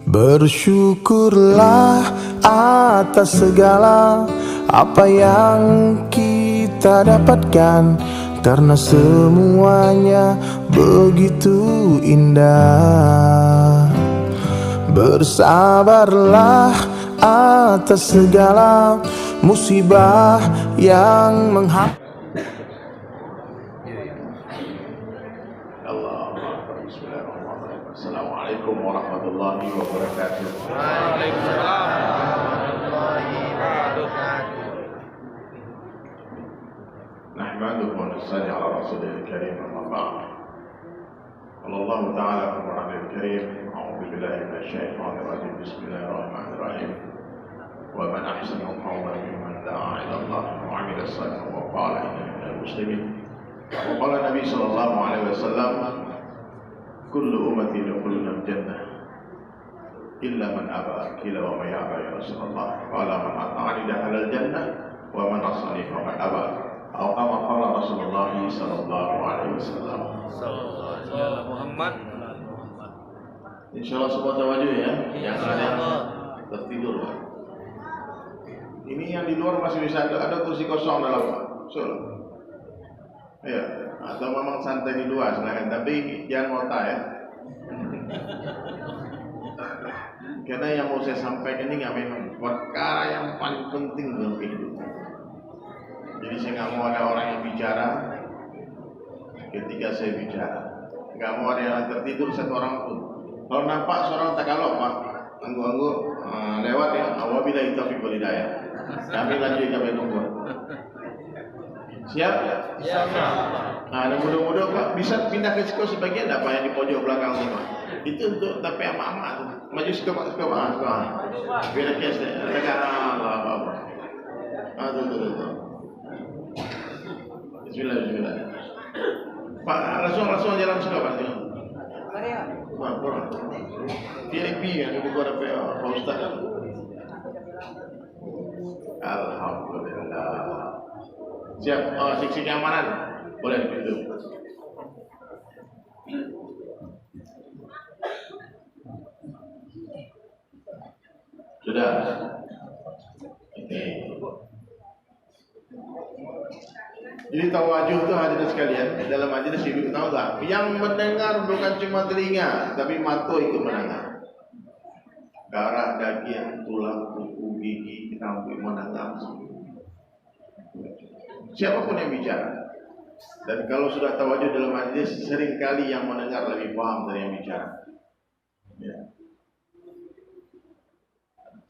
Bersyukurlah atas segala apa yang kita dapatkan, karena semuanya begitu indah. Bersabarlah atas segala musibah yang menghadapi. Assalamualaikum warahmatullahi wabarakatuh. Waalaikumsalam warahmatullahi wabarakatuh. Nahmaduhu wa nusalli ala rasulil karim, amma ba'd. Allah Ta'ala fi Qur'anil Karim, a'udzu billahi minasy syaithanir rajim. Bismillahirrahmanirrahim. Wa man ahsanu qawlan mimman da'a ila Allah wa 'amila shalihan wa qala innani minal muslimin. Wa qala Nabi sallallahu alaihi wasallam, kullu ummati yadkhuluna al-jannah illa man aba. Qila wa man ya'ba ya Rasulullah? Qala man ata'ani dakhala al-jannah wa man 'asani faqad aba. Atau kama qala Rasulullah sallallahu alaihi wasallam. Sallallahu Muhammad. Insyaallah semua tawajuh ya. Yang ada tertidur, Pak. Ini yang di luar masih bisa ada kursi kosong dalam, Pak. Ya, atau memang santai di luar silakan, tapi jangan ngota ya. Karena yang mau saya sampaikan ini nggak memang perkara yang paling penting dalam kehidupan. Jadi saya nggak mau ada orang yang bicara ketika saya bicara. Nggak mau ada yang tertidur satu orang pun. Kalau nampak seorang takalok, Pak, anggu-anggu lewat ya. Wabillahi taufiq wal hidayah. Kami lanjut kami tunggu. Siap? Siap. Nah, mudah-mudahan Pak bisa pindah ke siko sebagian apa yang di pojok belakang ini, Pak. Itu untuk tapi ama-ama tuh. Maju siko Pak, siko Pak. Biar kes deh. Allah. Tuh. Bismillah. Pak, langsung jalan siko Pak. Pak, kurang. VIP yang di buku ada Pak Ustaz. Alhamdulillah. Siap, siksi keamanan boleh gitu. Sudah. Oke. Jadi tawajuh itu hadirin sekalian, dalam majelis ibu tahu tak? Yang mendengar bukan cuma telinga, tapi mata ikut mendengar. Darah, daging, tulang, kuku, gigi, rambut mendengar semua. Siapapun yang bicara. Dan kalau sudah tawajuh dalam majlis, seringkali yang mendengar lebih paham dari yang bicara. Ya.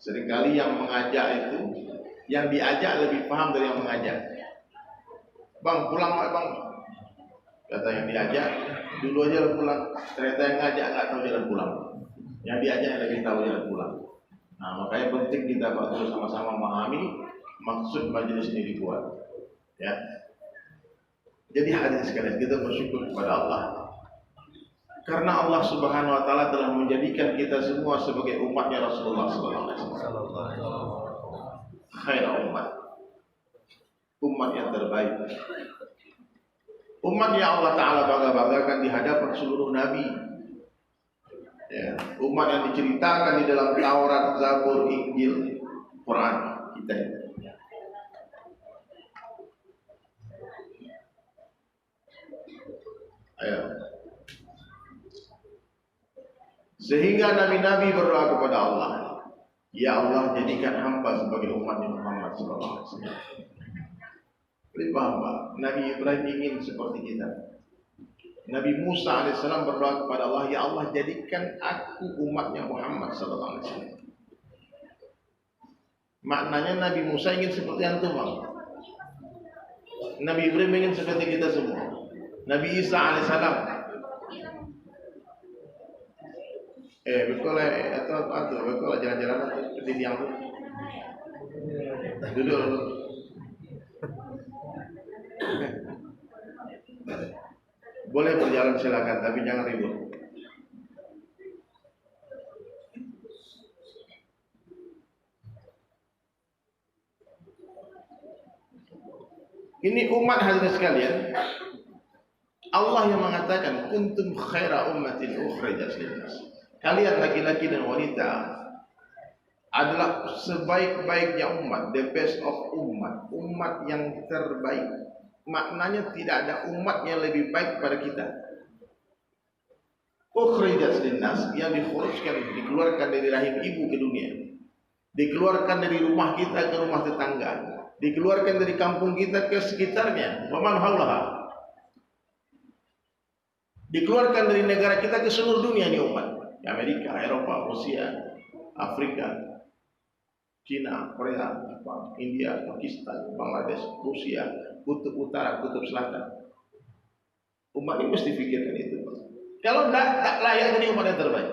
Seringkali yang mengajak itu, yang diajak lebih paham dari yang mengajak. Bang, pulang Bang. Kata yang diajak, dulu aja pulang. Ternyata yang ngajak nggak tahu jalan pulang. Yang diajak lebih tahu jalan pulang. Nah, makanya penting kita Pak terus sama-sama memahami maksud majlis ini dibuat. Ya. Jadi hadirin sekalian, kita bersyukur kepada Allah. Karena Allah Subhanahu wa taala telah menjadikan kita semua sebagai umatnya Rasulullah sallallahu alaihi wasallam. Khairul umat. Umat yang terbaik. Umat yang Allah taala bangga-banggakan di hadapan seluruh nabi. Ya, umat yang diceritakan di dalam Taurat, Zabur, Injil, Quran kita ini. Ayo. Sehingga nabi-nabi berdoa kepada Allah, ya Allah jadikan hamba sebagai umat Muhammad sallallahu alaihi wasallam. Lebih paham Pak, Nabi Ibrahim ingin seperti kita. Nabi Musa alaihissalam berdoa kepada Allah, ya Allah jadikan aku umatnya Muhammad sallallahu alaihi wasallam. Maknanya Nabi Musa ingin seperti antum, Bang. Nabi Ibrahim ingin seperti kita semua. Nabi Isa alaihissalam betul jalan-jalan di tiang tuh. Duduk. Boleh berjalan silakan, tapi jangan ribut. Ini umat hadirin sekalian, Allah yang mengatakan kuntum khaira ummatin ukhrijat lin-nas. kalian laki-laki dan wanita adalah sebaik-baiknya umat, the best of umat yang terbaik. Maknanya tidak ada umat yang lebih baik pada kita. Ukhrijat linnas, yang dikeluarkan dari rahim ibu ke dunia, dikeluarkan dari rumah kita ke rumah tetangga, dikeluarkan dari kampung kita ke sekitarnya, waman haulaha, dikeluarkan dari negara kita ke seluruh dunia ini umat. Amerika, Eropa, Rusia, Afrika, Cina, Korea, Jepang, India, Pakistan, Bangladesh, Rusia, kutub utara, kutub selatan. Umat ini mesti pikirkan itu. Kalau tak layak jadi umat yang terbaik.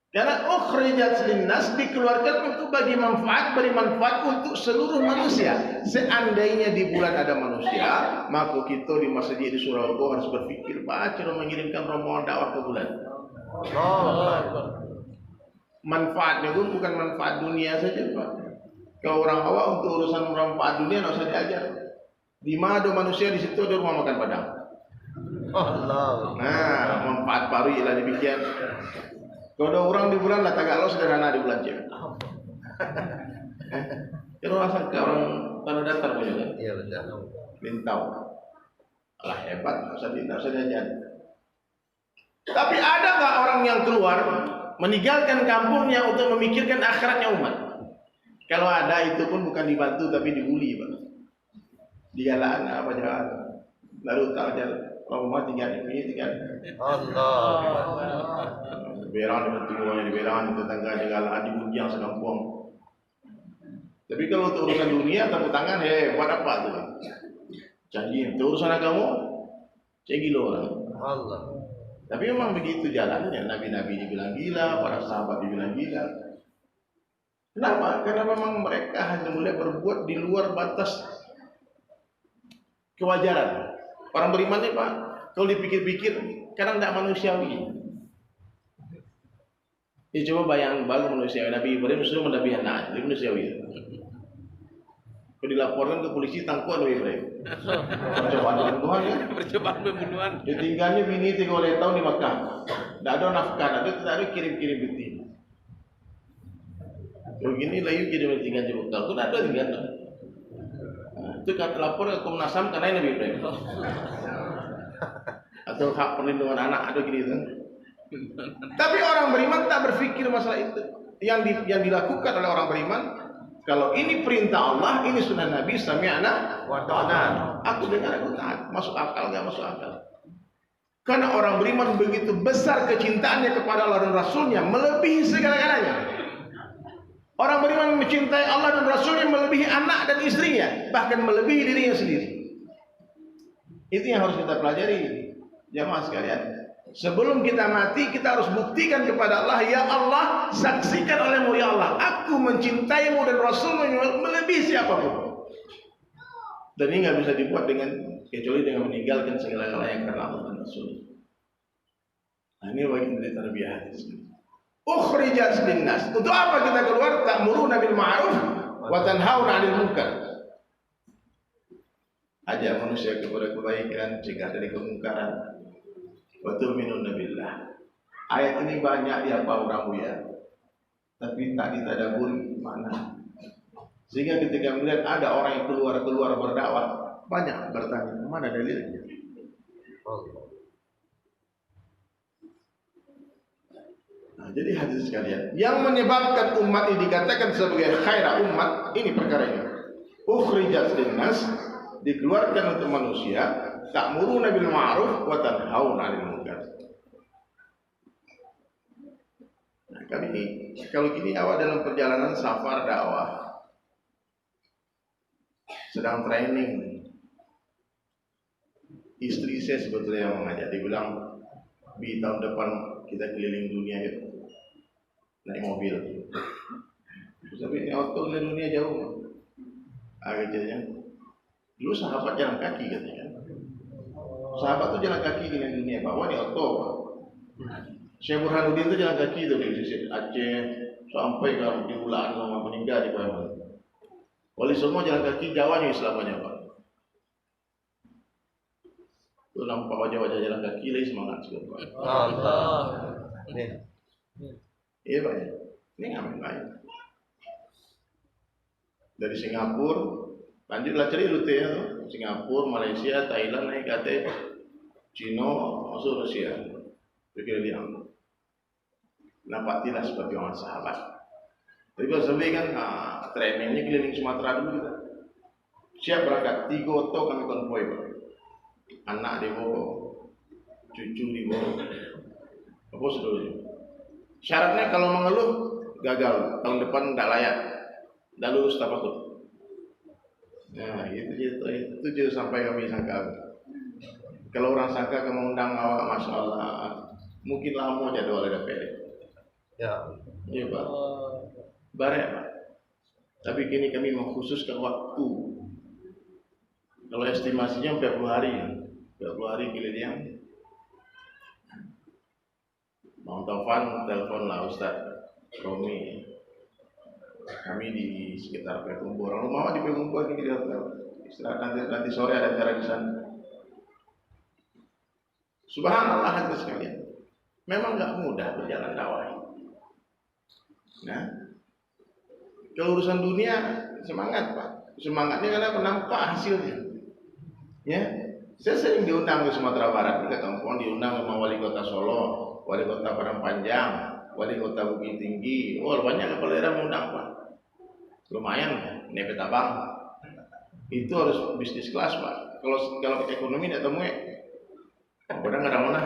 Karena ukhrijat linnas, dikeluarkan untuk beri manfaat untuk seluruh manusia. Seandainya di bulan ada manusia, maka kita di masjid di Surabaya harus berpikir baca mengirimkan rombongan dakwah ke bulan. Manfaatnya itu bukan manfaat dunia saja, Pak. Kalau orang awam untuk urusan manfaat dunia tidak usah diajar. Di mana ada manusia, di situ ada rumah makan Padang. Nah, manfaat baru ialah demikian. Kalau ada orang di bulan lah tagak lo sederhana di bulan cewek. Kalau rasa ke orang tanah datar punya kan? Iya betul. Lintau. Alah hebat, tidak usah diajar. Tapi ada nggak orang yang keluar meninggalkan kampungnya untuk memikirkan akhiratnya umat? Kalau ada, itu pun bukan dibantu tapi dibully, Pak. Digalaan apa jalan? Lalu tak jalan. Kalau umat tinggal ini tinggal. Allah. Berang di betuanya, di berang di tetangga jalan, di bunjang sekampung. Tapi kalau untuk urusan dunia tepuk tangan, buat apa tuh? Canggih. Untuk urusan agama, canggih lo orang. Allah. Tapi memang begitu jalannya. Nabi-nabi dibilang gila, para sahabat dibilang gila. Kenapa? Karena memang mereka hanya mulai berbuat di luar batas kewajaran. Orang beriman ini, Pak, kalau dipikir-pikir kadang tidak manusiawi. Ya coba bayang baru manusiawi. Nabi Ibrahim sudah menabi anak, jadi manusiawi. Kalau dilaporkan ke polisi, tangkuan Nabi Ibrahim. Percobaan pembunuhan kan? Percobaan pembunuhan. Ditinggalnya bini 3 tahun di Makkah. Tidak ada nafkah, tidak ada kirim-kirim bukti. Begini layu kirim tinggal di Makkah, itu tidak ada tinggal. Itu kata lapor ke Komnas HAM karena Nabi Ibrahim. Atau hak perlindungan anak ada gini kan. Tapi orang beriman tak berpikir masalah itu. Yang dilakukan oleh orang beriman, kalau ini perintah Allah, ini sunnah Nabi, sami'na wa ta'na. Aku dengar, aku taat. Masuk akal enggak masuk akal? Karena orang beriman begitu besar kecintaannya kepada Allah dan Rasulnya, melebihi segala-galanya. Orang beriman mencintai Allah dan Rasulnya melebihi anak dan istrinya, bahkan melebihi dirinya sendiri. Itu yang harus kita pelajari, jamaah sekalian. Sebelum kita mati, kita harus buktikan kepada Allah, ya Allah, saksikan olehmu ya Allah, aku mencintaimu dan Rasulmu melebihi siapapun. Dan ini nggak bisa dibuat kecuali dengan meninggalkan segala-galanya karena Allah dan Rasul. Nah, ini bagian dari tarbiyah hadis. Ukhrijat linnas. Untuk apa kita keluar? Ta'muruna bil ma'ruf wa tanhauna 'anil munkar. Ajak manusia kepada kebaikan, cegah dari kemungkaran. Wa tu'minuna billah. Ayat ini banyak dihafal orang buya, tapi tak ditadaburi makna. Sehingga ketika melihat ada orang yang keluar berdakwah, banyak bertanya, mana dalilnya? Nah, jadi hadirin sekalian, yang menyebabkan umat ini dikatakan sebagai khairah umat, ini perkara ini. Ukhrijat linnas, dikeluarkan untuk manusia, ta'muruna bil ma'ruf wa tanhauna 'anil munkar. Nah, kalau gini awal dalam perjalanan safar dakwah, sedang training. Istri saya sebetulnya yang mengajak, dia bilang, di tahun depan kita keliling dunia itu naik mobil. Tapi ini auto keliling dunia jauh. Akhirnya dulu sahabat jalan kaki katanya. Sahabat tuh jalan kaki keliling dunia, bawa di auto. Syekh Burhanuddin tuh jalan kaki tuh dari Aceh sampai ke Ulaan sama meninggal di Palembang. Wali semua jalan kaki, Jawa nih selamanya, Pak. Tuh nampak wajah-wajah jalan kaki lagi semangat sekali, Pak. Iya Pak. Ini ngamen baik. Dari Singapura, lanjutlah cari rute ya, Singapura, Malaysia, Thailand, naik kate, Cina, masuk Rusia, pikir dia. Nampak tidak seperti orang sahabat. Tapi kalau sampai kan trainingnya keliling Sumatera dulu kita. Siap berangkat 3 oto kami konvoy Pak. Anak dia bawa, cucu dia bawa, apa seterusnya. Syaratnya kalau mengeluh gagal, tahun depan tidak layak, tidak lulus tafakkur. Nah itu juga sampai kami sangka. Kalau orang sangka kamu undang awak, masya Allah, mungkin lama jadwal ada pendek. Ya, iya Pak. Barek Pak. Tapi kini kami mengkhususkan waktu. Kalau estimasinya 40 hari, 40 hari keliling. Bang Taufan teleponlah Ustaz Romi. Kami di sekitar Pekumbu. Orang rumah di Pekumbu ini di hotel. Istirahat nanti sore ada acara di sana. Subhanallah hadirin sekalian. Memang enggak mudah berjalan dakwah. Nah, kalau urusan dunia semangat Pak. Semangatnya karena nampak hasilnya. Ya, saya sering diundang ke Sumatera Barat, ke kampung diundang sama wali kota Solo, wali kota Padang Panjang, wali kota Bukit Tinggi. Oh, banyak kepala daerah mengundang Pak. Lumayan, nepet abang. Itu harus bisnis kelas Pak. Kalau ekonomi tidak temu kadang nggak ada mana.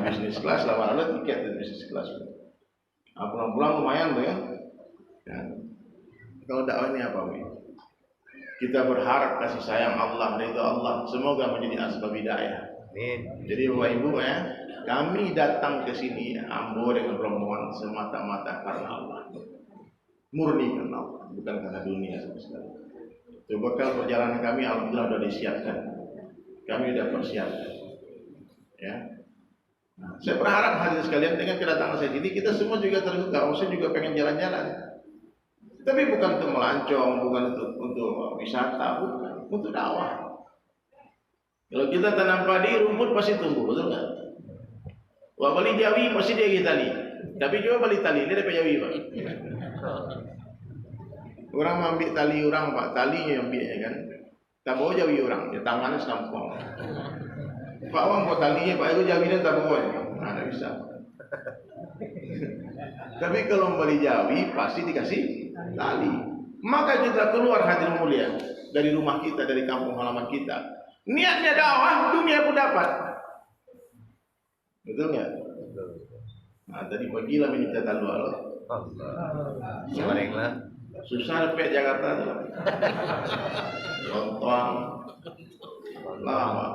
Bisnis kelas lama-lama tiket dan bisnis kelas. Pulang-pulang lumayan tuh ya. Kalau dakwah ini apa Pak? Kita berharap kasih sayang Allah, ridha Allah, semoga menjadi asbab hidayah. Amin. Jadi Bapak Ibu ya, kami datang ke sini Ambo dengan rombongan semata-mata karena Allah. Murni karena Allah, bukan karena dunia sama sekali. Coba kalau perjalanan kami alhamdulillah sudah disiapkan. Kami sudah persiapkan. Ya. Nah, saya berharap hadirin sekalian dengan kedatangan saya ini kita semua juga terbuka. Saya juga pengen jalan-jalan. Tapi bukan untuk melancong, bukan untuk wisata, bukan untuk dakwah. Kalau kita tanam padi, rumput pasti tumbuh, betul nggak? Wah bali Jawi pasti dia tali. Tapi coba bali tali, dia dapat Jawi Pak. Orang ambil tali orang Pak, talinya yang ambil ya kan. Tak bawa Jawi orang, dia tangannya selampong. Pak Wang buat talinya, Pak itu Jawi dan tak bawa. Nah, tidak bisa. Tapi kalau bali Jawi pasti dikasih tali. Maka kita keluar hadirin mulia dari rumah kita, dari kampung halaman kita. Niatnya dakwah, dunia pun dapat. Betul nggak? Nah tadi pagilah minta talu Allah. Sebenarnya susah sampai Jakarta tuh. Lontong, lama.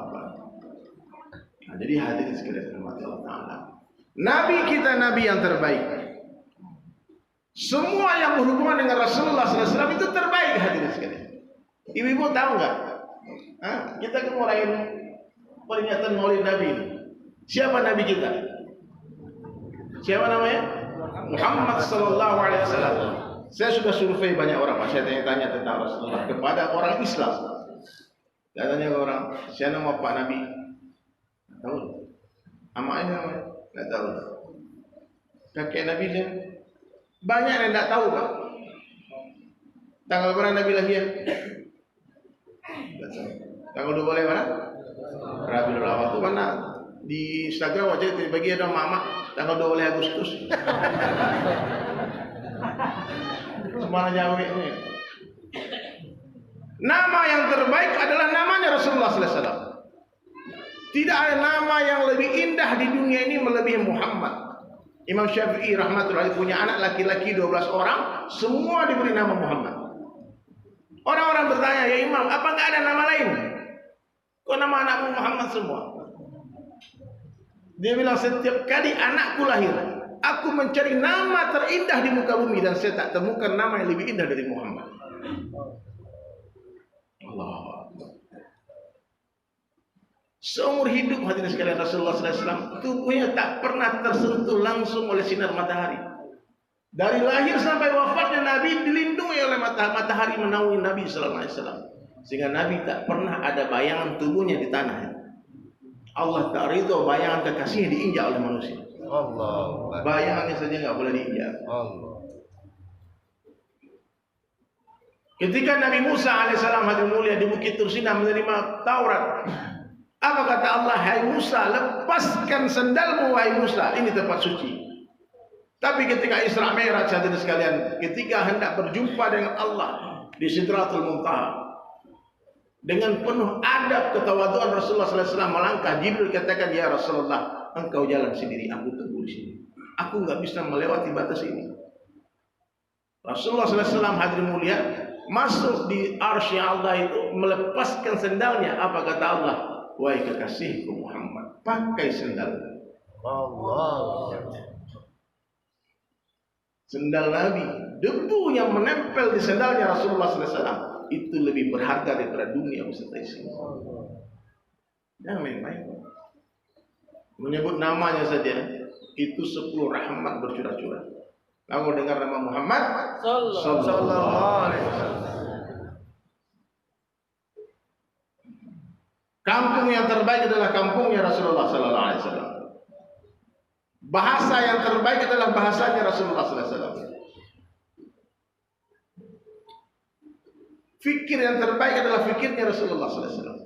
Nah jadi hadirin sekalian rahmat Allah Taala. Nabi kita nabi yang terbaik. Semua yang berhubungan dengan Rasulullah SAW itu terbaik hadirin sekalian. Ibu-ibu tahu nggak? Kita kan ngerayain peringatan Maulid Nabi ini. Siapa Nabi kita? Siapa namanya? Muhammad Sallallahu Alaihi Wasallam. Saya sudah survei banyak orang, Pak. Saya tanya-tanya tentang Rasulullah kepada orang Islam. Saya tanya ke orang, siapa nama Pak Nabi? Nggak tahu. Amanya namanya? Nggak tahu. Kakek Nabi dia? Banyak yang tidak tahu Pak. Tanggal berapa Nabi lahir? Tanggal 2 boleh mana? Rabiul Awal itu mana? Di Instagram aja bagi ada mama tanggal 2 Agustus. Semua jauh ini. Nama yang terbaik adalah namanya Rasulullah SAW. Tidak ada nama yang lebih indah di dunia ini melebihi Muhammad. Imam Syafi'i rahmatullahi punya anak laki-laki 12 orang, semua diberi nama Muhammad. Orang-orang bertanya, ya Imam, apa enggak ada nama lain? Kok nama anakmu Muhammad semua? Dia bilang, setiap kali anakku lahir, aku mencari nama terindah di muka bumi dan saya tak temukan nama yang lebih indah dari Muhammad. Allah. Seumur hidup hadirin sekalian Rasulullah SAW tubuhnya tak pernah tersentuh langsung oleh sinar matahari. Dari lahir sampai wafatnya Nabi dilindungi oleh matahari menaungi Nabi SAW. Sehingga Nabi tak pernah ada bayangan tubuhnya di tanah. Allah tak ridho bayangan kekasihnya diinjak oleh manusia. Allah. Bayangannya saja nggak boleh diinjak. Allah. Ketika Nabi Musa alaihissalam hadir mulia di Bukit Tursina menerima Taurat, apa kata Allah? Hai Musa, lepaskan sendalmu wahai Musa, ini tempat suci. Tapi ketika Isra Mi'raj hadirin sekalian, ketika hendak berjumpa dengan Allah di Sidratul Muntaha, dengan penuh adab ketawaduan Rasulullah SAW melangkah, Jibril katakan, ya Rasulullah, engkau jalan sendiri, aku tunggu di sini. Aku nggak bisa melewati batas ini. Rasulullah SAW hadir mulia masuk di arsy Allah itu, melepaskan sendalnya. Apa kata Allah? Wahai kekasihku Muhammad, pakai sendalmu. Allah. Sendal Nabi, debu yang menempel di sendalnya Rasulullah SAW itu lebih berharga daripada dunia beserta isinya. Jangan main-main. Menyebut namanya saja itu 10 rahmat bercurah-curah. Kamu dengar nama Muhammad sallallahu alaihi wasallam. Kampung yang terbaik adalah kampungnya Rasulullah sallallahu alaihi wasallam. Bahasa yang terbaik adalah bahasanya Rasulullah sallallahu alaihi wasallam. Fikir yang terbaik adalah fikirnya Rasulullah sallallahu alaihi wasallam.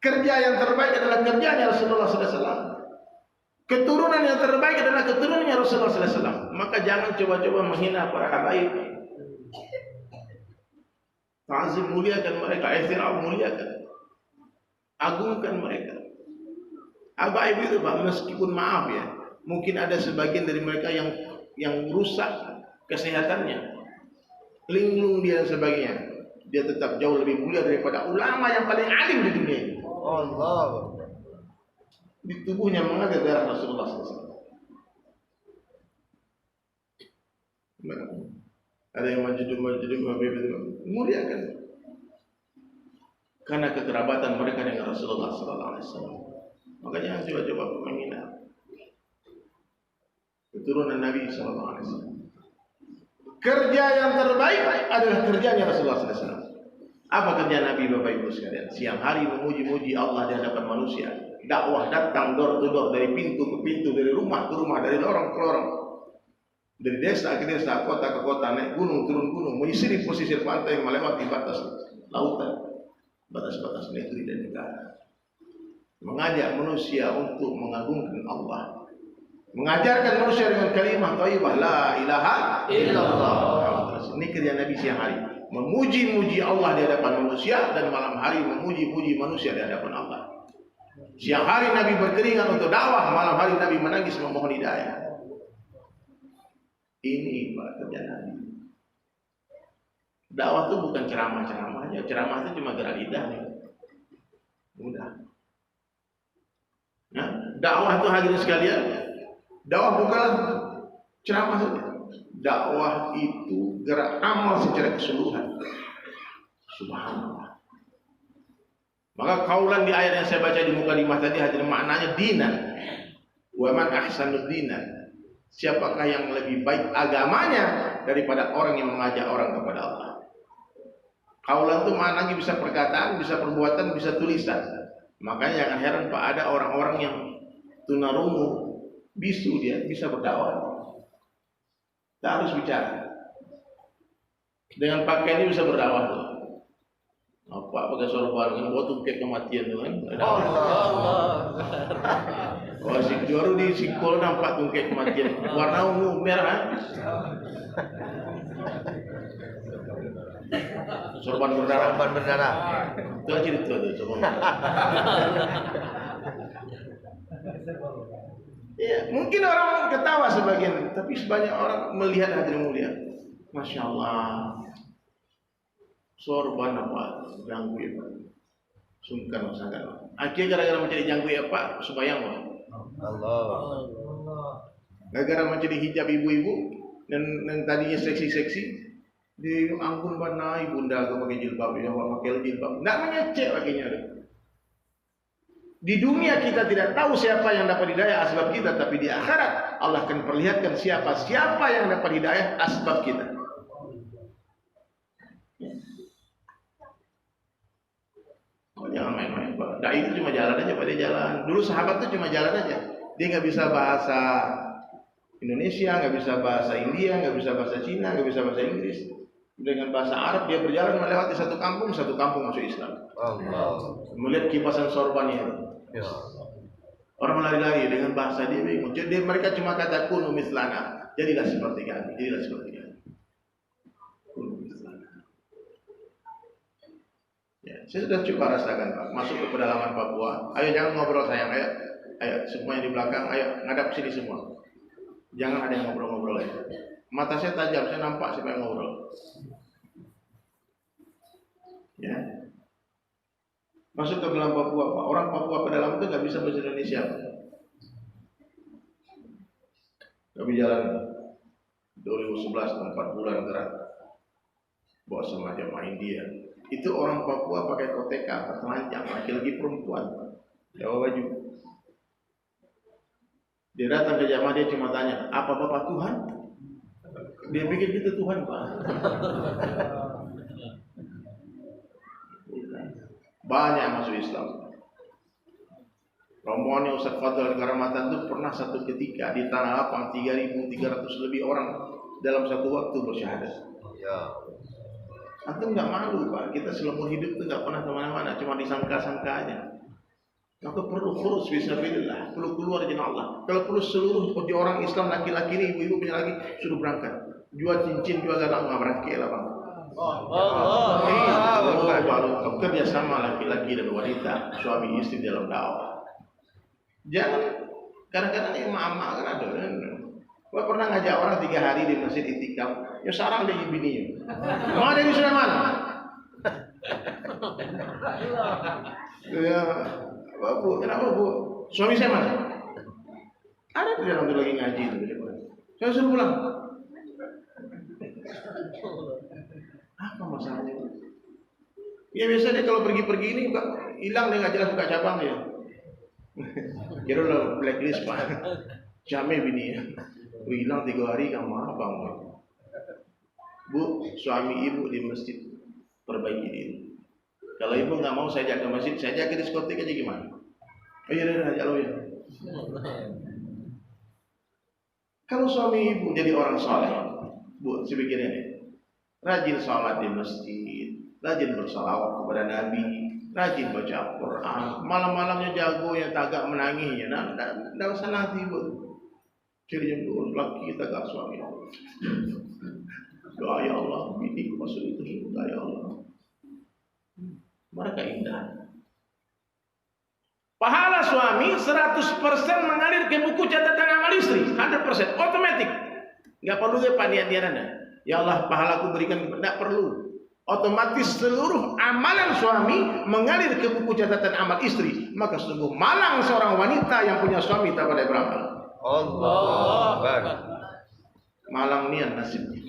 Kerja yang terbaik adalah kerjanya Rasulullah sallallahu alaihi wasallam. Keturunan yang terbaik adalah keturunannya Rasulullah sallallahu alaihi wasallam. Maka jangan coba-coba menghina para habaib. Ta'zim, muliakan mereka, ihtiram, muliakan, agungkan mereka. Habaib itu Pak, meskipun maaf ya, mungkin ada sebagian dari mereka yang rusak kesehatannya, linglung dia dan sebagainya, dia tetap jauh lebih mulia daripada ulama yang paling alim di dunia ini. Allah. Di tubuhnya mengalir darah Rasulullah SAW. Ada yang majidum Habib itu muliakan, karena kekerabatan mereka dengan Rasulullah SAW. Makanya coba-coba menghina keturunan Nabi SAW. Kerja yang terbaik adalah kerjanya Rasulullah SAW. Apa kerja Nabi Bapak Ibu sekalian? Siang hari memuji-muji Allah di hadapan manusia. Dakwah datang door to door, dari pintu ke pintu, dari rumah ke rumah, dari lorong ke lorong, dari desa ke desa, kota ke kota, naik gunung turun gunung, menyisiri pesisir pantai, melewati batas lautan, batas-batas negeri dan negara. Mengajak manusia untuk mengagungkan Allah, mengajarkan manusia dengan kalimat thayyibah la ilaha illallah. Ini kerja Nabi siang hari, memuji-muji Allah di hadapan manusia, dan malam hari memuji-muji manusia di hadapan Allah. Siang hari Nabi berkeringat untuk dakwah, malam hari Nabi menangis memohon hidayah. Ini kerja Nabi. Dakwah itu bukan ceramah-ceramah aja. Ceramah itu cuma gerak lidah nih. Mudah. Nah, dakwah itu hadirin sekalian, dakwah bukanlah ceramah saja. Dakwah itu gerak amal secara keseluruhan. Subhanallah. Maka kaulan di ayat yang saya baca di mukadimah tadi hadirin, maknanya dinan. Wa man ahsanud dinan. Siapakah yang lebih baik agamanya daripada orang yang mengajak orang kepada Allah? Kaulan itu maknanya bisa perkataan, bisa perbuatan, bisa tulisan. Makanya jangan heran Pak, ada orang-orang yang tunarungu, bisu, dia bisa berdakwah. Kita harus bicara. Dengan pakaian ini bisa berdakwah tuh. Apa pakai suara baru buat tungkek kematian tuh kan? Allah. Oh, si baru di sikol nampak tungkek kematian, warna ungu merah. Sorban berdarah. Sorban berdarah. Itu aja itu ada sorban. Ya, mungkin orang ketawa sebagian, tapi sebanyak orang melihat hadirin mulia. Masya Allah. Sorban apa? Janggu ya Pak. Sungkan sangat. Akhirnya gara-gara mencari janggu ya Pak, subayang Pak. Allah. Gara-gara mencari hijab ibu-ibu dan tadinya seksi-seksi, di ampun banai bunda aku pakai jilbab, ya pakai jilbab. Enggak mengecek pakainya. Di dunia kita tidak tahu siapa yang dapat hidayah asbab kita, tapi di akhirat Allah akan perlihatkan siapa yang dapat hidayah asbab kita. Oh, jangan main-main Pak. Dai itu cuma jalan aja pada jalan. Dulu sahabat itu cuma jalan aja. Dia nggak bisa bahasa Indonesia, nggak bisa bahasa India, nggak bisa bahasa Cina, nggak bisa bahasa Inggris. Dengan bahasa Arab dia berjalan melewati satu kampung masuk Islam. Allah. Melihat kipasan sorbannya. Ya. Orang lari-lari dengan bahasa dia bingung. Jadi mereka cuma kata kunu mislana. Jadilah seperti kami, jadilah seperti kami. Kunu mislana. Ya, saya sudah coba rasakan Pak, masuk ke pedalaman Papua. Ayo jangan ngobrol sayang, ayo. Ayo semua yang di belakang, ayo ngadap sini semua. Jangan ada yang ngobrol-ngobrol ya. Mata saya tajam, saya nampak siapa yang ngobrol. Ya. Masuk ke dalam Papua, Pak. Orang Papua pedalam itu nggak bisa bahasa Indonesia, Pak. Kami jalan 2011 4 bulan gerak bawa sama jamaah India. Itu orang Papua pakai koteka, telanjang, laki-laki perempuan, bawa baju. Dia datang ke jamaah, dia cuma tanya, apa Bapak Tuhan? Dia pikir kita Tuhan, Pak. Banyak yang masuk Islam. Rombongan Ustaz Fadl Karamatan itu pernah satu ketika di Tanah Abang 3.300 lebih orang dalam satu waktu bersyahadat. Ya. Antum nggak malu Pak, kita seumur hidup itu nggak pernah kemana-mana, cuma disangka-sangka aja. Maka perlu khurus fisabilillah, perlu keluar jalan Allah. Kalau perlu seluruh orang Islam laki-laki ini, ibu-ibu punya lagi, suruh berangkat. Jual cincin, jual galang, nggak berangkat lah Bang. Kalau kerja sama laki-laki dan wanita, suami istri dalam dakwah. Jangan kadang-kadang emak-emak kan ada. Gua pernah ngajak orang 3 hari di masjid itikaf, ya sarang dari bininya. Mau dari sudah mana? Ya, Bu, kenapa Bu? Suami saya mana? Ada di dalam lagi ngaji itu. Saya suruh pulang. Apa masalahnya? Ya biasa dia kalau pergi-pergi ini hilang dia nggak jelas buka cabang ya. Kira lo blacklist Pak. Jamnya bini ya. Hilang 3 hari kamu abang. Bu, suami ibu di masjid perbaiki diri. Kalau ibu nggak mau saya jaga masjid, saya jaga diskotik aja gimana? Oh iya, ajak lo ya. Kalau suami ibu jadi orang soleh, Bu, saya pikirnya nih, rajin sholat di masjid, rajin bersalawat kepada Nabi, rajin baca Al-Quran, malam-malamnya jago yang tagak menangisnya, tidak usah nanti Bu. Ciri yang dulu laki kita gak suami Allah. Doa ya Allah, ini masuk itu surga ya Allah. Mereka indah. Pahala suami 100% mengalir ke buku catatan amal istri, 100%, otomatis. Gak perlu ya panian-panian. Ya Allah, pahalaku berikan, tidak perlu. Otomatis seluruh amalan suami mengalir ke buku catatan amal istri. Maka sungguh malang seorang wanita yang punya suami tak pandai beramal. Allah. Malang nian nasibnya.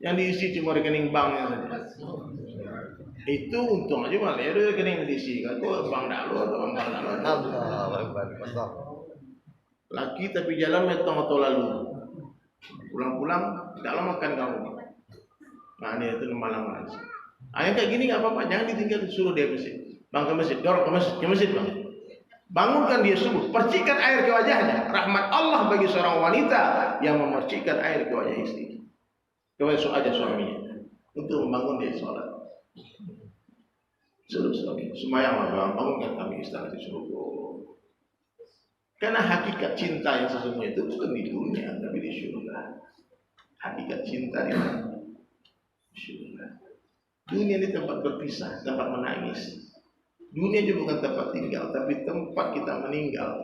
Yang diisi cuma rekening banknya saja. Itu untung aja malah ya rekening diisi. Kalau bank dalu atau bank dalu. Allah. Laki tapi jalan metong atau lalu. Pulang-pulang tidak lama makan kamu. Nah ini itu malang nasib. Yang kayak gini nggak apa-apa. Jangan ditinggal, suruh dia masjid. Bang ke masjid, dorong ke masjid bang. Bangunkan dia subuh, percikan air ke wajahnya. Rahmat Allah bagi seorang wanita yang memercikan air ke wajah istri, ke wajah suaminya, untuk membangun dia sholat. Suruh suami, semayanglah bang, bangunkan kami istana di surga. Karena hakikat cinta yang sesungguhnya itu bukan di dunia, tapi di surga. Hakikat cinta di mana? Surga. Dunia ini tempat berpisah, tempat menangis. Dunia juga bukan tempat tinggal, tapi tempat kita meninggal.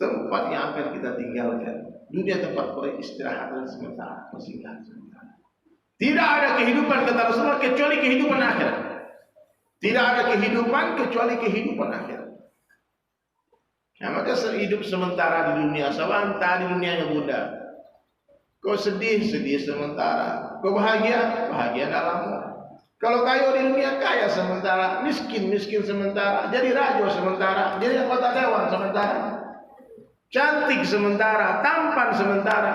Tempat yang akan kita tinggalkan. Dunia tempat peristirahatan sementara, persinggahan sementara. Tidak ada kehidupan kata Rasulullah kecuali kehidupan akhirat. Tidak ada kehidupan kecuali kehidupan akhirat. Nah, maka hidup sementara di dunia sawanta, di dunianya bunda. Kau sedih, sedih sementara. Kau bahagia, bahagia dalammu. Kalau kaya di dunia, kaya sementara. Miskin, miskin sementara. Jadi raja sementara. Jadi anggota dewan sementara. Cantik sementara. Tampan sementara.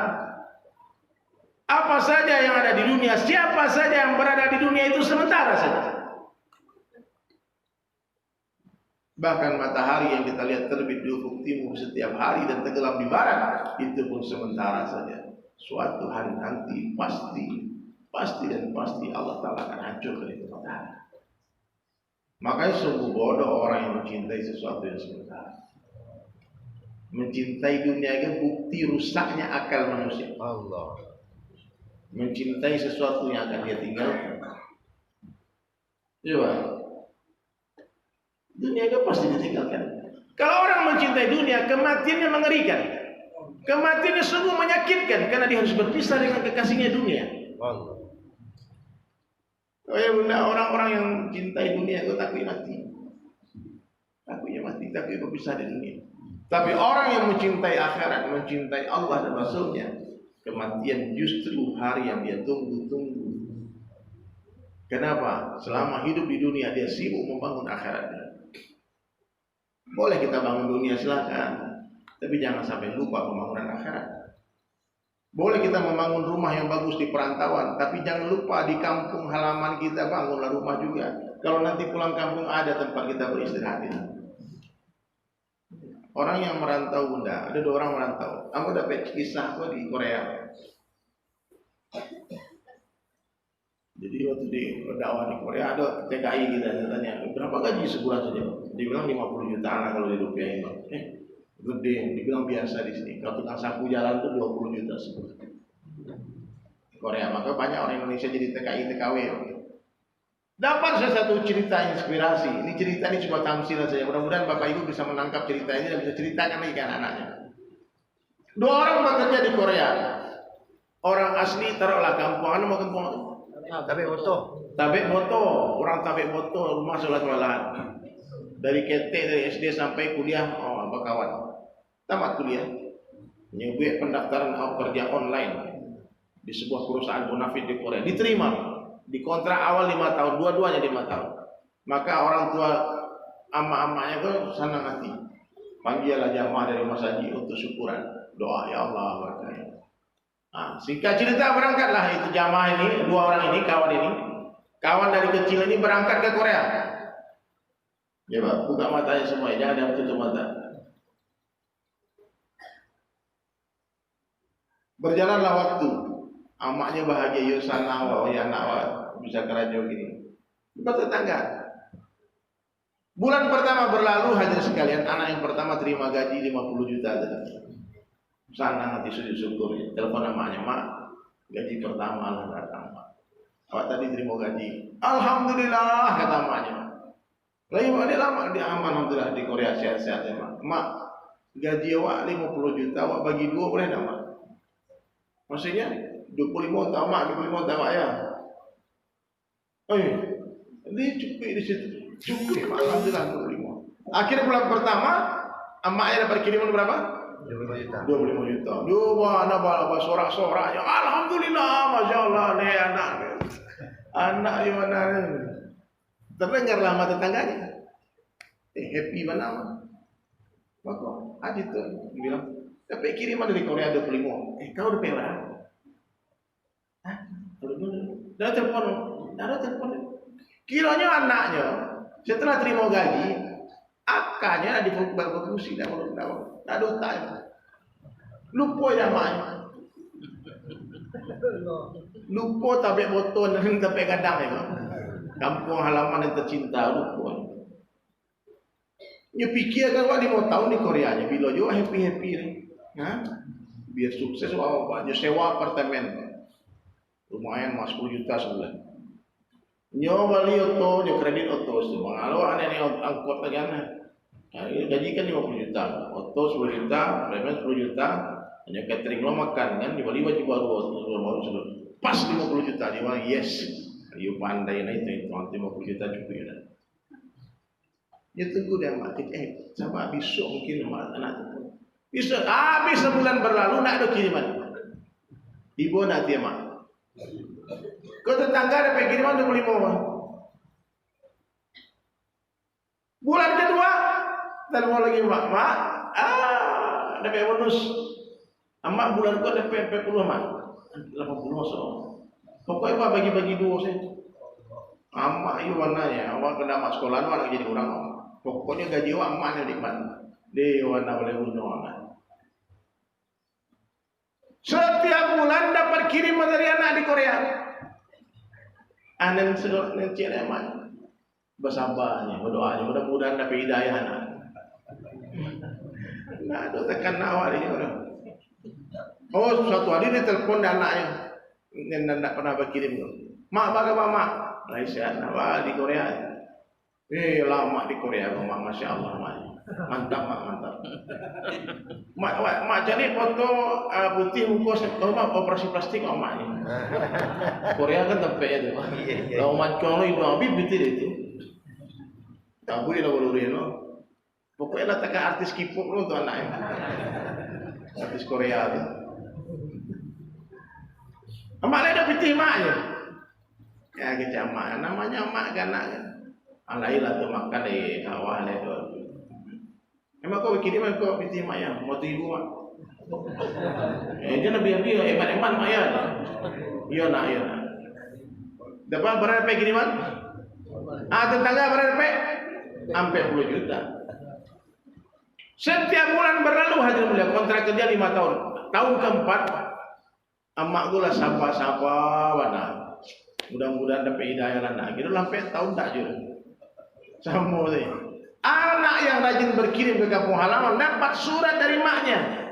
Apa saja yang ada di dunia, siapa saja yang berada di dunia itu sementara saja. Bahkan matahari yang kita lihat terbit di ufuk timur setiap hari dan tenggelam di barat, itu pun sementara saja. Suatu hari nanti pasti Allah Ta'ala akan hancurkan itu matahari. Makanya sungguh bodoh orang yang mencintai sesuatu yang sementara. Mencintai dunia itu bukti rusaknya akal manusia. Allah. Mencintai sesuatu yang akan dia tinggalkan. Coba. Dunia itu pasti ditinggalkan. Kalau orang mencintai dunia, kematiannya mengerikan. Kematiannya sungguh menyakitkan karena dia harus berpisah dengan kekasihnya dunia. Allah. Oh ya bunda, orang-orang yang cintai dunia itu takut mati. Takut berpisah dari dunia. Tapi orang yang mencintai akhirat, mencintai Allah dan Rasulnya, kematian justru hari yang dia tunggu-tunggu. Kenapa? Selama hidup di dunia dia sibuk membangun akhiratnya. Boleh kita bangun dunia silakan, tapi jangan sampai lupa pembangunan akhirat. Boleh kita membangun rumah yang bagus di perantauan, tapi jangan lupa di kampung halaman kita bangunlah rumah juga. Kalau nanti pulang kampung ada tempat kita beristirahat. Orang yang merantau bunda, ada 2 orang merantau. Aku dapat kisah kok di Korea. Jadi waktu di dakwah di Korea ada TKI kita tanya berapa gaji sebulan saja? Dibilang 50 jutaan lah kalau dirupiahin. Gede, dibilang biasa di sini. Kalau tukang sapu jalan tuh 20 juta sebulan. Korea, maka banyak orang Indonesia jadi TKI, TKW. Dapat saya satu cerita inspirasi. Ini cerita ini cuma tamsilan saja. Mudah-mudahan Bapak Ibu bisa menangkap cerita ini dan bisa ceritakan lagi ke anak-anaknya. 2 orang bekerja di Korea. Orang asli taruhlah kampung, mau kampung. Tabek moto, orang tabek moto, rumah sholat-sholat. Dari KT, dari SD sampai kuliah, berkawan. Tamat kuliah, nyebut pendaftaran kerja online di sebuah perusahaan bonafit di Korea. Diterima, dikontrak awal 5 tahun, dua-duanya 5 tahun. Maka orang tua ama-amanya itu senang hati. Panggillah jamaah dari Mas Haji untuk syukuran. Doa, ya Allah, berkah. Nah, singkat cerita berangkatlah itu jamaah ini, 2 orang ini, kawan dari kecil ini berangkat ke Korea. Ya Pak, buka matanya semua, jangan ada tutup mata. Berjalanlah waktu, amaknya bahagia, Yusana, ya anak bisa kerajo gini. Bertetangga. Bulan pertama berlalu, hadirin sekalian, anak yang pertama terima gaji 50 juta. Sana hati sujud syukur. Telepon namanya, mak, gaji pertama Allah datang, mak. Awak tadi terima gaji. Alhamdulillah, kata maknya. Lagi ini lama dia aman, alhamdulillah di Korea sehat-sehat ya, mak. Mak, gaji awak 50 juta, awak bagi 2 boleh tak, mak? Maksudnya 25 tak, mak, 25 tak, mak ya. Oh iya, ini cukup di situ, cukup, mak, alhamdulillah 25. Akhirnya bulan pertama, emaknya dapat kiriman berapa? 25 juta. 25 juta. Dua anak bawa sorak-soraknya. Alhamdulillah, masya Allah nih anak di mana? Terdengar lama tetangganya. Happy mana? Maka Haji tuh bilang, dapat kiriman dari Korea 25. Kau udah pewa? Hah? Ada telepon. Kiranya anaknya setelah terima gaji, akanya di berfungsi dah belum tahu. Tak ada utang. Lupa jamaah. Lupa tabek botol dan tabek gadang ya. Kampung halaman yang tercinta lupa. Dia fikirkan wah 5 tahun di Koreanya bila juga happy ni. Biar sukses apa dia sewa apartemen. Lumayan mas 10 juta sebulan. Nyo beli auto, nyo kredit auto semua. Kalau ada ni angkot lagi ana. Gaji kan 50 juta, auto 10 juta, preman 10 juta, hanya catering lo makan kan, tiba-tiba baru pas 50 juta, dia bilang yes, you pandai lah itu 50 juta cukup ya. Dia tunggu dia makin, coba besok mungkin anak itu. Besok, habis sebulan berlalu nak ada kiriman, ibu nak dia mak. Kau tetangga ada kiriman 25 bulan kedua. Telepon lagi mak, dapat bonus. Amak bulan kau dapat 40 mak, 80 so. Pokoknya apa bagi-bagi 2 sen. Amak itu warnanya, awak kena mak sekolah, awak lagi jadi orang. Pokoknya gaji wak emaknya nikmat. Dia wana boleh bunuh. Setiap bulan dapat kiriman dari anak di Korea. Anen sedot nencik emak. Bersabarnya, berdoanya, mudah-mudahan dapat hidayah anak. Nah, itu tekan awal ini orang. Oh, suatu hari dia telepon anaknya. Yang tidak pernah berkirim tu. Mak, bagaimana mak? Malaysia, apa di Korea? Lama di Korea, mak, masya Allah, mak. Mantap, mak, mantap. Mak jadi foto putih muka operasi plastik mak ni. Korea kan tempat itu. Kalau macam itu habis betul itu. Tak boleh lah bulurin lo. Pokoknya lah takkan artis K-pop lo tu anaknya. Artis Korea tu. Mak dia dah piti mak je. Ya kecil mak. Namanya mak kan nak. Alailah tu makan dari awal dia tu. Emang kau bikin mana kau piti mak ya? Mau tu ibu mak. Dia nak biar hebat-hebat mak ya. Iya nak. Dapat berapa kiriman? Tetangga berapa? Hampir 10 juta. Setiap bulan berlalu hadir mulia kontrak kerja 5 tahun. Tahun keempat emak gue lah sapa mana. Mudah-mudahan dapat hidayah anak. Gitu sampai tahun tak juga. Sama ni. Anak yang rajin berkirim ke kampung halaman dapat surat dari maknya.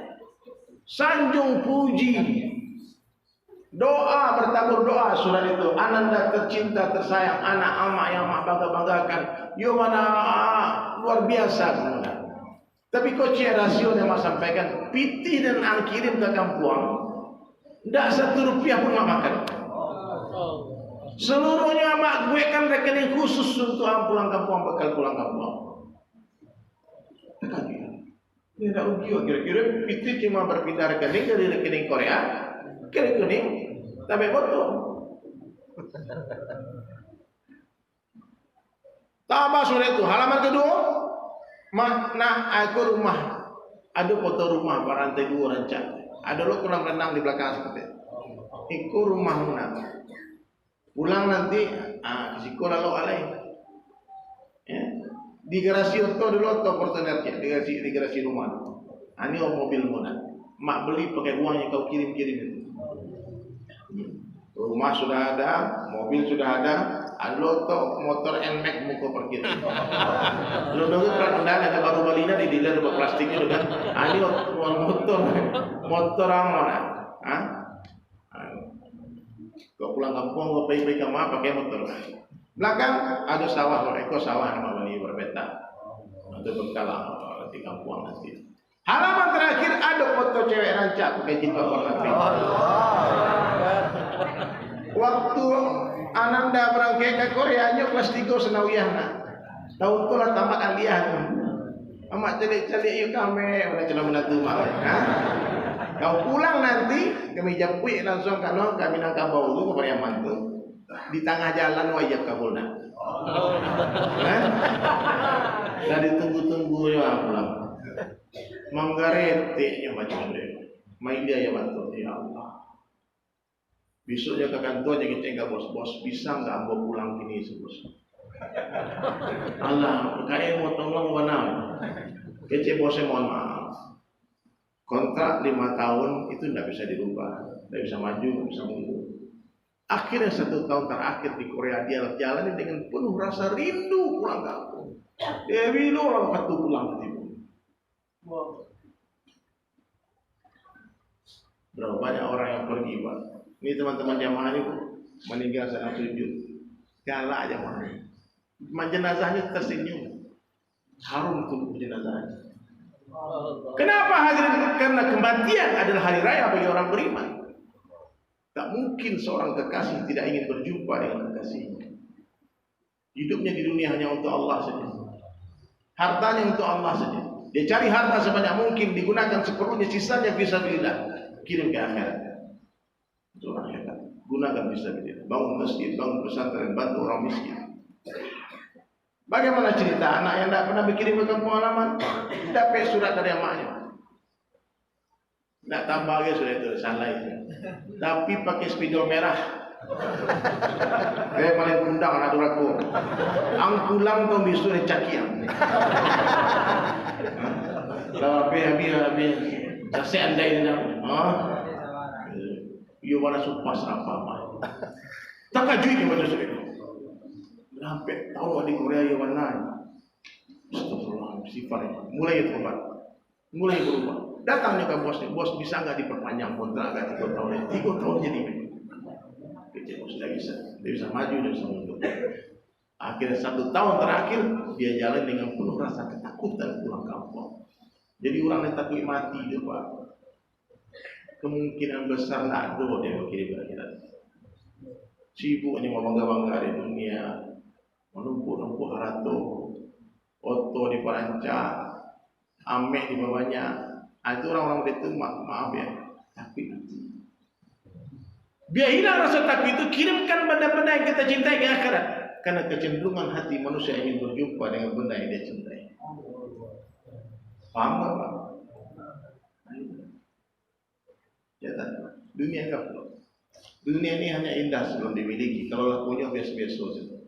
Sanjung puji. Doa bertabur doa surat itu. Ananda tercinta tersayang anak amak yang mak bangga-banggakan. Yo mana luar biasa sebenarnya. Tapi kok rasio yang mak sampaikan piti dan kirim ke kampung. Tidak 1 rupiah pun mak makan. Seluruhnya mak gue kan rekening khusus untuk pulang kampung, bekal pulang kampung. Ini tak rugi kira-kira piti cuma berpindah rekening dari rekening Korea ke rekening tapi betul. Tambah surat itu halaman kedua. Aku rumah ada foto rumah barantai 2 rancak. Ada lo kolam renang di belakang seperti itu. Iku rumah mana? Pulang nanti sekolah lo alai. Ya. Di garasi itu dulu atau portenernya di garasi rumah. Ini mobil mana? Mak beli pakai uang yang kau kirim-kirim itu. Rumah sudah ada, mobil sudah ada, alo to motor NMAX muka pergi. Lo dulu pernah ada baru balina di dealer plastiknya kan. Ini motor mana? Kau pulang kampung kau pergi kamar pakai motor. Belakang ada sawah, ekor sawah nama beli berbeda. Ada bekal di kampung nanti. Halaman terakhir ada foto cewek rancak pakai jilbab warna pink. Waktu Ananda berangkat ke Korea nya kelas 3 senawiyah nak. Tahun tu lah tamat aliyah tu. Amat celik-celik yuk kami mana calon menantu mak. Kau pulang nanti kami japui langsung kalau kami nangkap bau tu ke Pariaman tu. Di tengah jalan wajib kabul nak. Dah ditunggu-tunggu ya pulang. Manggareteknya macam dia. Main dia ya bantu ya Allah. Besoknya ke kantornya kita enggak bos bisa enggak ambo pulang kini bos. Allah, kayak mau tolong mana? Kece bosnya mohon maaf. Kontrak 5 tahun itu tidak bisa dirubah, tidak bisa maju, tidak bisa mundur. Akhirnya 1 tahun terakhir di Korea dia jalani dengan penuh rasa rindu pulang kampung. Dia bilang orang patuh pulang ke timur. Berapa banyak orang yang pergi Pak. Ini teman-teman jamaah ini meninggal saat sujud. Galak jamaah. Jenazahnya tersenyum. Harum tubuh jenazahnya. Kenapa hadirin? Karena kematian adalah hari raya bagi orang beriman. Tak mungkin seorang kekasih tidak ingin berjumpa dengan kekasihnya. Hidupnya di dunia hanya untuk Allah saja. Hartanya untuk Allah saja. Dia cari harta sebanyak mungkin, digunakan seperlunya, sisanya fisabilillah. Kirim ke akhirat. Itu orang hebat. Gunakan fisabilillah. Bangun masjid, bangun pesantren, bantu orang miskin. Bagaimana cerita anak yang tidak pernah berkirim ke kampung halaman? Dapat surat dari emaknya. Tidak tambah lagi sudah itu, salah itu. Tapi pakai spidol merah. Saya paling undang anak duraku. Ang pulang kau bisu ni cakian. Kalau habis saya andai dah. You mana supas apa? Tak kajui ke macam tu. Sampai tahu di Korea you mana. Astagfirullah, sifat mulai berubah. Mulai berubah. Datangnya ke bos bisa enggak diperpanjang kontrak 3 tahun. 3 tahun jadi. Kecil bos tidak bisa. Dia bisa maju, dia bisa mundur. Akhirnya 1 tahun terakhir dia jalan dengan penuh rasa ketakutan pulang kampung. Jadi orang yang takut mati dia Pak. Kemungkinan besar nak ada dia berkirim akhirat. Sibuk hanya membangga-bangga di dunia, menumpuk-numpuk harta, oto di perancang, ameh di bawahnya. Itu orang-orang itu maaf ya, takut mati. Biar hilang rasa takut itu, kirimkan benda-benda yang kita cintai ke akhirat. Karena kecenderungan hati manusia ingin berjumpa dengan benda yang dia cintai. Paham tak Pak? Ya tak? Dunia enggak perlu. Dunia ini hanya indah sebelum dimiliki. Kalau lakunya biasa-biasa saja.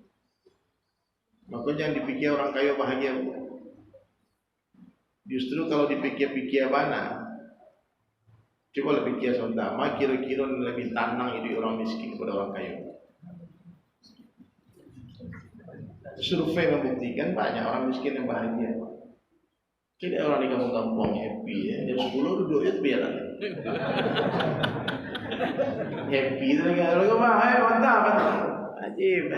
Maka jangan dipikir orang kaya bahagia. Justru kalau dipikir-pikir mana, coba pikir sebentar. Kira-kira lebih tenang hidup orang miskin daripada orang kaya. Survei membuktikan banyak orang miskin yang bahagia. Jadi orang di kampung-kampung happy ya. Jam 10 duduk itu biarlah. Happy tu lagi. Lalu mantap. Ajib.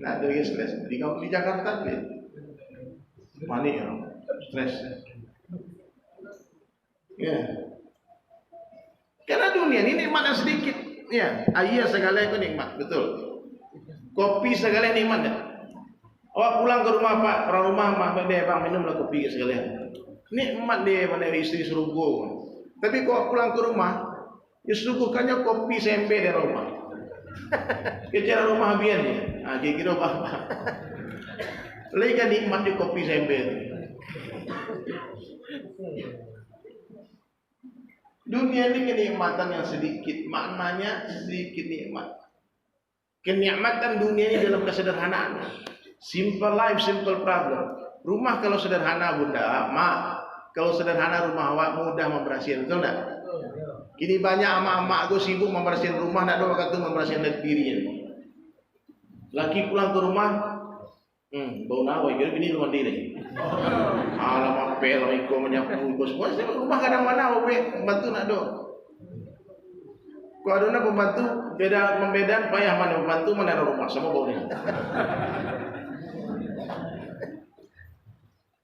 Nak ada lagi stres. Di Jakarta tu panik ya. Stres. Ya. Karena dunia ini nikmat yang sedikit. Ya, air segala itu nikmat, betul. Kopi segala nikmat ya. Awak pulang ke rumah Pak, orang rumah mak dia bang minumlah kopi sekalian. Nikmat dia mana istri suruh. Tapi kalau pulang ke rumah, ya suguhkannya kopi sembe di rumah. Kecara rumah biar dia. Kira-kira apa? Lagi kan nikmat di kopi sembe. Dunia ini kenikmatan yang sedikit, maknanya sedikit nikmat. Kenikmatan dunia ini dalam kesederhanaan. Simple life, simple problem. Rumah kalau sederhana bunda, mak. Kalau sederhana rumah awak mudah membersihkan, betul tak? Kini banyak amak-amak aku sibuk membersihkan rumah, nak doa kata membersihkan diri. Laki pulang ke rumah, bau nawai, kira ini rumah diri. Alamak pel, iko menyapu, iko semua. Rumah kadang-kadang pembantu nak doa. Kau ada pembantu, membeda payah mana pembantu mana rumah, sama bau ni.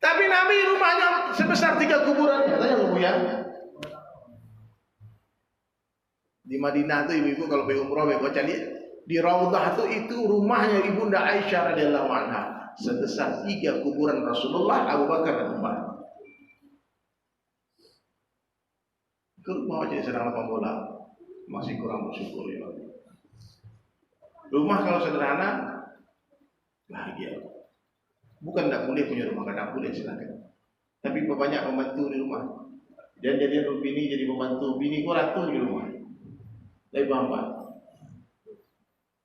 Tapi Nabi rumahnya sebesar 3 kuburan. Katanya lu ya. Di Madinah tu ibu-ibu kalau pergi umrah kau cari di Raudhah tu itu rumahnya Ibunda Aisyah radhiyallahu anha sebesar 3 kuburan Rasulullah, Abu Bakar dan Umar. Ke rumah aja sedang lapang bola masih kurang bersyukur ya. Rumah kalau sederhana bahagia. Bukan tak boleh punya rumah, kadang boleh silakan. Tapi banyak pembantu di rumah. Dan jadi bini jadi pembantu, bini gua ratu di rumah. Lebih bambat.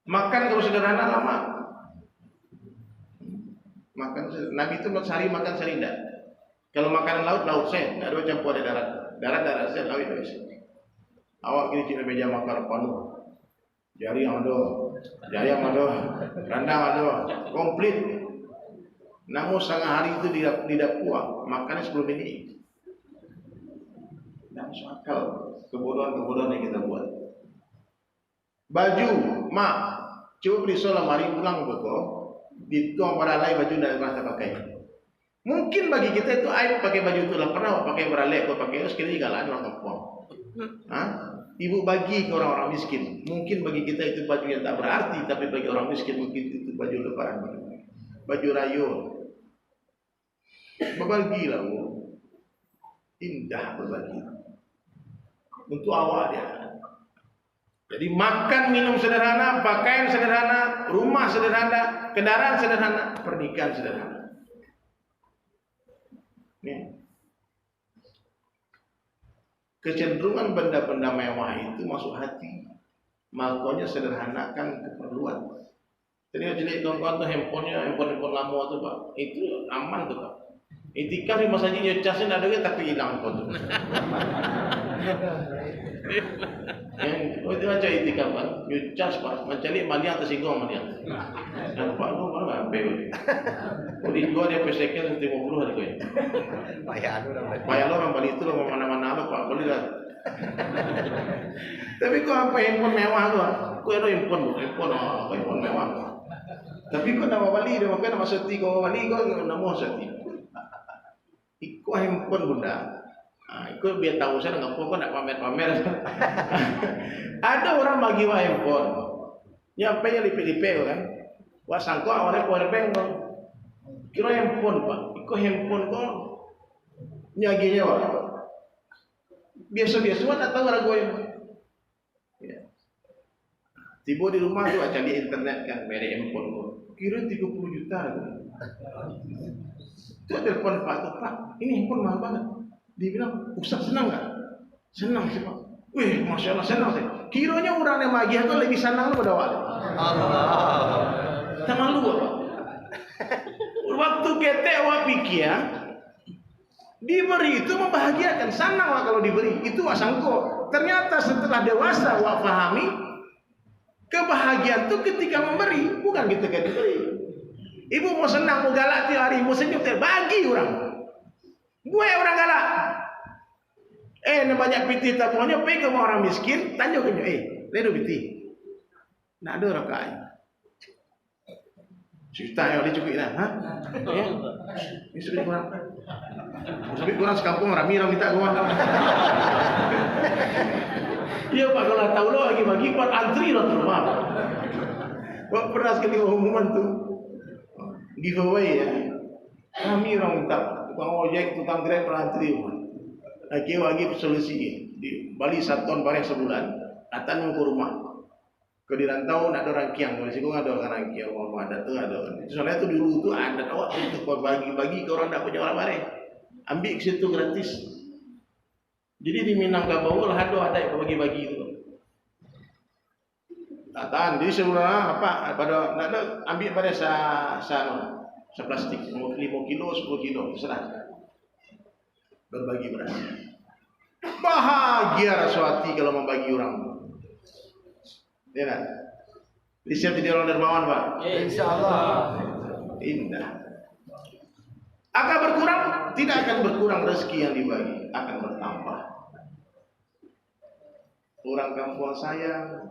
Makan kalau sederhana lama. Makan Nabi itu sehari makan sehari tidak. Kalau makanan laut saya, tidak ada campur ada darat saya, laut saya. Awak kini cina meja makan penuh. Jari yang ada, rendang ada, komplit. Namun setengah hari itu tidak puas, makannya sebelum ini. Tak masuk akal kebodohan-kebodohan yang kita buat. Baju, mak, coba beli lemari pulang beko, dituang pada alai baju tidak merasa pakai. Mungkin bagi kita itu aib pakai baju itu lah. Pernah pakai beralek, kau pakai sekali galan orang kampung. Ibu bagi ke orang-orang miskin. Mungkin bagi kita itu baju yang tak berarti, tapi bagi orang miskin mungkin itu baju lebaran, baju rayun. Berbagilah, indah berbagi untuk awak dia. Jadi makan minum sederhana, pakaian sederhana, rumah sederhana, kendaraan sederhana, pernikahan sederhana. Ini. Kecenderungan benda-benda mewah itu masuk hati. makanya sederhanakan keperluan. Jadi kawan-kawan tuh handphone lama tuh Pak, itu aman tuh Pak. Itikaf di masjid ya casnya ada tapi hilang tuh. Yang itu aja itikaf kan, you cas Pak, mencari malian tersinggung malian. Dan Pak lu mana bel? Di gua dia pesekin 50 hari kau. Payah lo orang Bali itu lo mau mana-mana lo Pak, boleh lah. Tapi kau apa handphone mewah tuh? Kau ada handphone mewah. Tapi kau nama Bali, nama Seti kau Bali kau nama Seti. Ikut handphone bunda. Ikut biar tahu saya nggak kau nak pamer-pamer. Ada orang bagi handphone. Nyampe nya lipe-lipe kan. Wah sangko awalnya power bank kau. Kira handphone Pak. Ikut handphone kau nyaginya wah. Biasa-biasa tak tahu orang gue. Tiba di rumah tuh aja di internet kan, mere handphone kau. Kira 30 juta. Itu telepon Pak, ini handphone mahal banget. Dia bilang, Ustaz senang nggak? Senang sih Pak. Wih, Masya Allah senang sih. Kiranya orang yang magiah itu lebih senang pada awal. Allah. Sama lu Pak. Waktu kita awak pikir, diberi itu membahagiakan. Senang lah kalau diberi. Itu wasangko. Ternyata setelah dewasa awak pahami, kebahagiaan itu ketika memberi, bukan ketika diberi. Ibu mau senang, mau galak tiap hari, mau senyum tiap bagi orang. Gue orang galak. Banyak piti tabungannya, pergi ke orang miskin, tanya ke ledo piti. Nak ada orang kaya. Cerita yang dicukui lah, ha? Ya. Ini sudah kurang. Sampai kurang sekampung rami-rami minta gua. Iya Pak, kalau tahu lo bagi-bagi buat antri lo rumah. Wah pernah sekali pengumuman tuh giveaway ya. Kami orang minta tukang ojek, tukang grab berantri. Lagi solusi di Bali 1 ton barang sebulan, datang ke rumah. Ke di rantau nak ada orang kiang, masih kau ada orang kiang, mau ada tuh ada. Soalnya itu dulu tuh ada awak untuk bagi-bagi ke orang tak punya orang barang. Ambil ke situ gratis. Jadi di Minangkabau lah ada yang bagi-bagi itu. Tahan, jadi sebenarnya apa? Pada nak ambil pada sa plastik 5 kilo, 10 kilo, terserah. Berbagi beras. Bahagia rasa hati kalau membagi orang. Ya kan? Siap jadi orang dermawan Pak? Insyaallah. Indah. Akan berkurang? Tidak akan berkurang rezeki yang dibagi, akan bertambah. Orang kampung saya,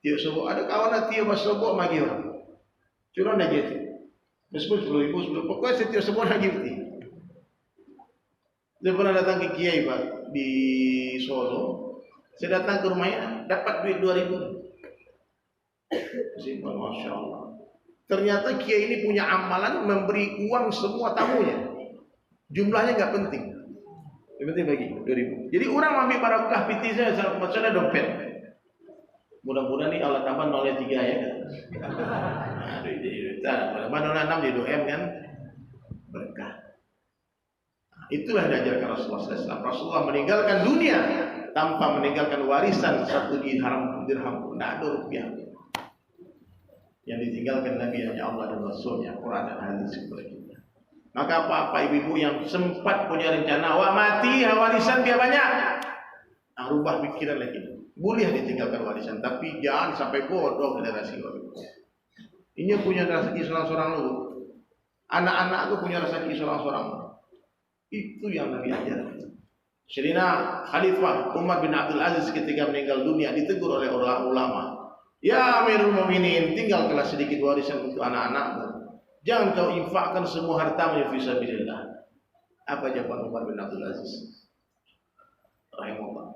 tiap sebut ada kawan tiap sebut magi orang. Cuma dah gitu. Meskipun 10.000, pokoknya setiap sebut lagi betul. Saya pernah datang ke Kiai Pak di Solo. Saya datang ke rumahnya, dapat duit 2.000. Simpel, Masya Allah. Ternyata Kiai ini punya amalan memberi uang semua tamunya. Jumlahnya nggak penting. Yang penting bagi 2.000. Jadi orang ambil barakah piti saya dompet. Mudah-mudahan nih Allah tambah 0,3 ya kan. Nah, 0,6 di 2M kan berkah. Itulah yang diajarkan Rasulullah SAW. Rasulullah meninggalkan dunia tanpa meninggalkan warisan 1 dirham pun tidak ada rupiah. Yang ditinggalkan Nabi hanya Allah dan Rasulnya, Quran dan hadis kepada kita. Maka apa-apa ibu-ibu yang sempat punya rencana, wah mati warisan biar banyak, rubah pikiran lagi. Boleh ditinggalkan warisan, tapi jangan sampai bodoh generasi baru. Ini punya rezeki seorang-seorang lu. Anak-anak aku punya rezeki seorang-seorang. Itu yang Nabi ajarkan. Sayyidina Khalifah Umar bin Abdul Aziz ketika meninggal dunia ditegur oleh orang ulama. Ya Amirul Mukminin, tinggalkanlah sedikit warisan untuk anak-anakmu. Jangan kau infakkan semua hartamu fi sabilillah. Apa jawaban Umar bin Abdul Aziz? Rahimahullah.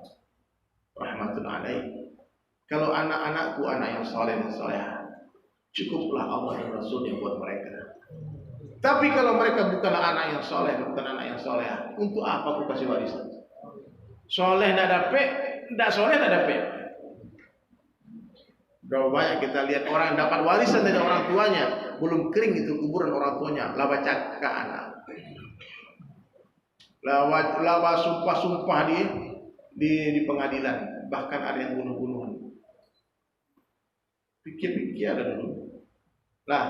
Rahmatun alaih. Kalau anak-anakku anak yang saleh dan salehah, cukuplah Allah dan Rasul yang buat mereka. Tapi kalau mereka bukanlah anak yang soleh, bukan anak yang soleh, untuk apa aku kasih warisan? Soleh tidak dapat, tidak soleh tidak dapat. Berapa banyak kita lihat orang yang dapat warisan dari orang tuanya, belum kering itu kuburan orang tuanya, laba cakka anak, laba sumpah-sumpah di pengadilan, bahkan ada yang bunuh-bunuhan. Pikir-pikir ada dulu. Lah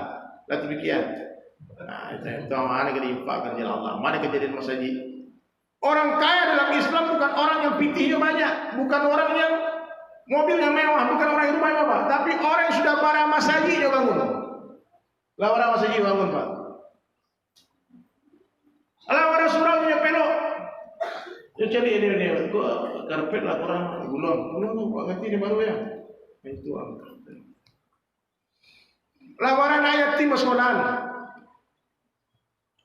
pikir. Nah, itu mana yang diinfakkan jalan Allah, mana kejadian masjid. Orang kaya dalam Islam bukan orang yang pitihnya banyak, bukan orang yang mobilnya mewah, bukan orang yang rumahnya mewah, tapi orang yang sudah bara masjid dia bangun. Lah bara masjid bangun, Pak. Lah bara surau punya pelok. Dia cari ini kok karpet lah orang gulung Pak ganti ini baru ya. Itu lawaran ayat timah sekolahan.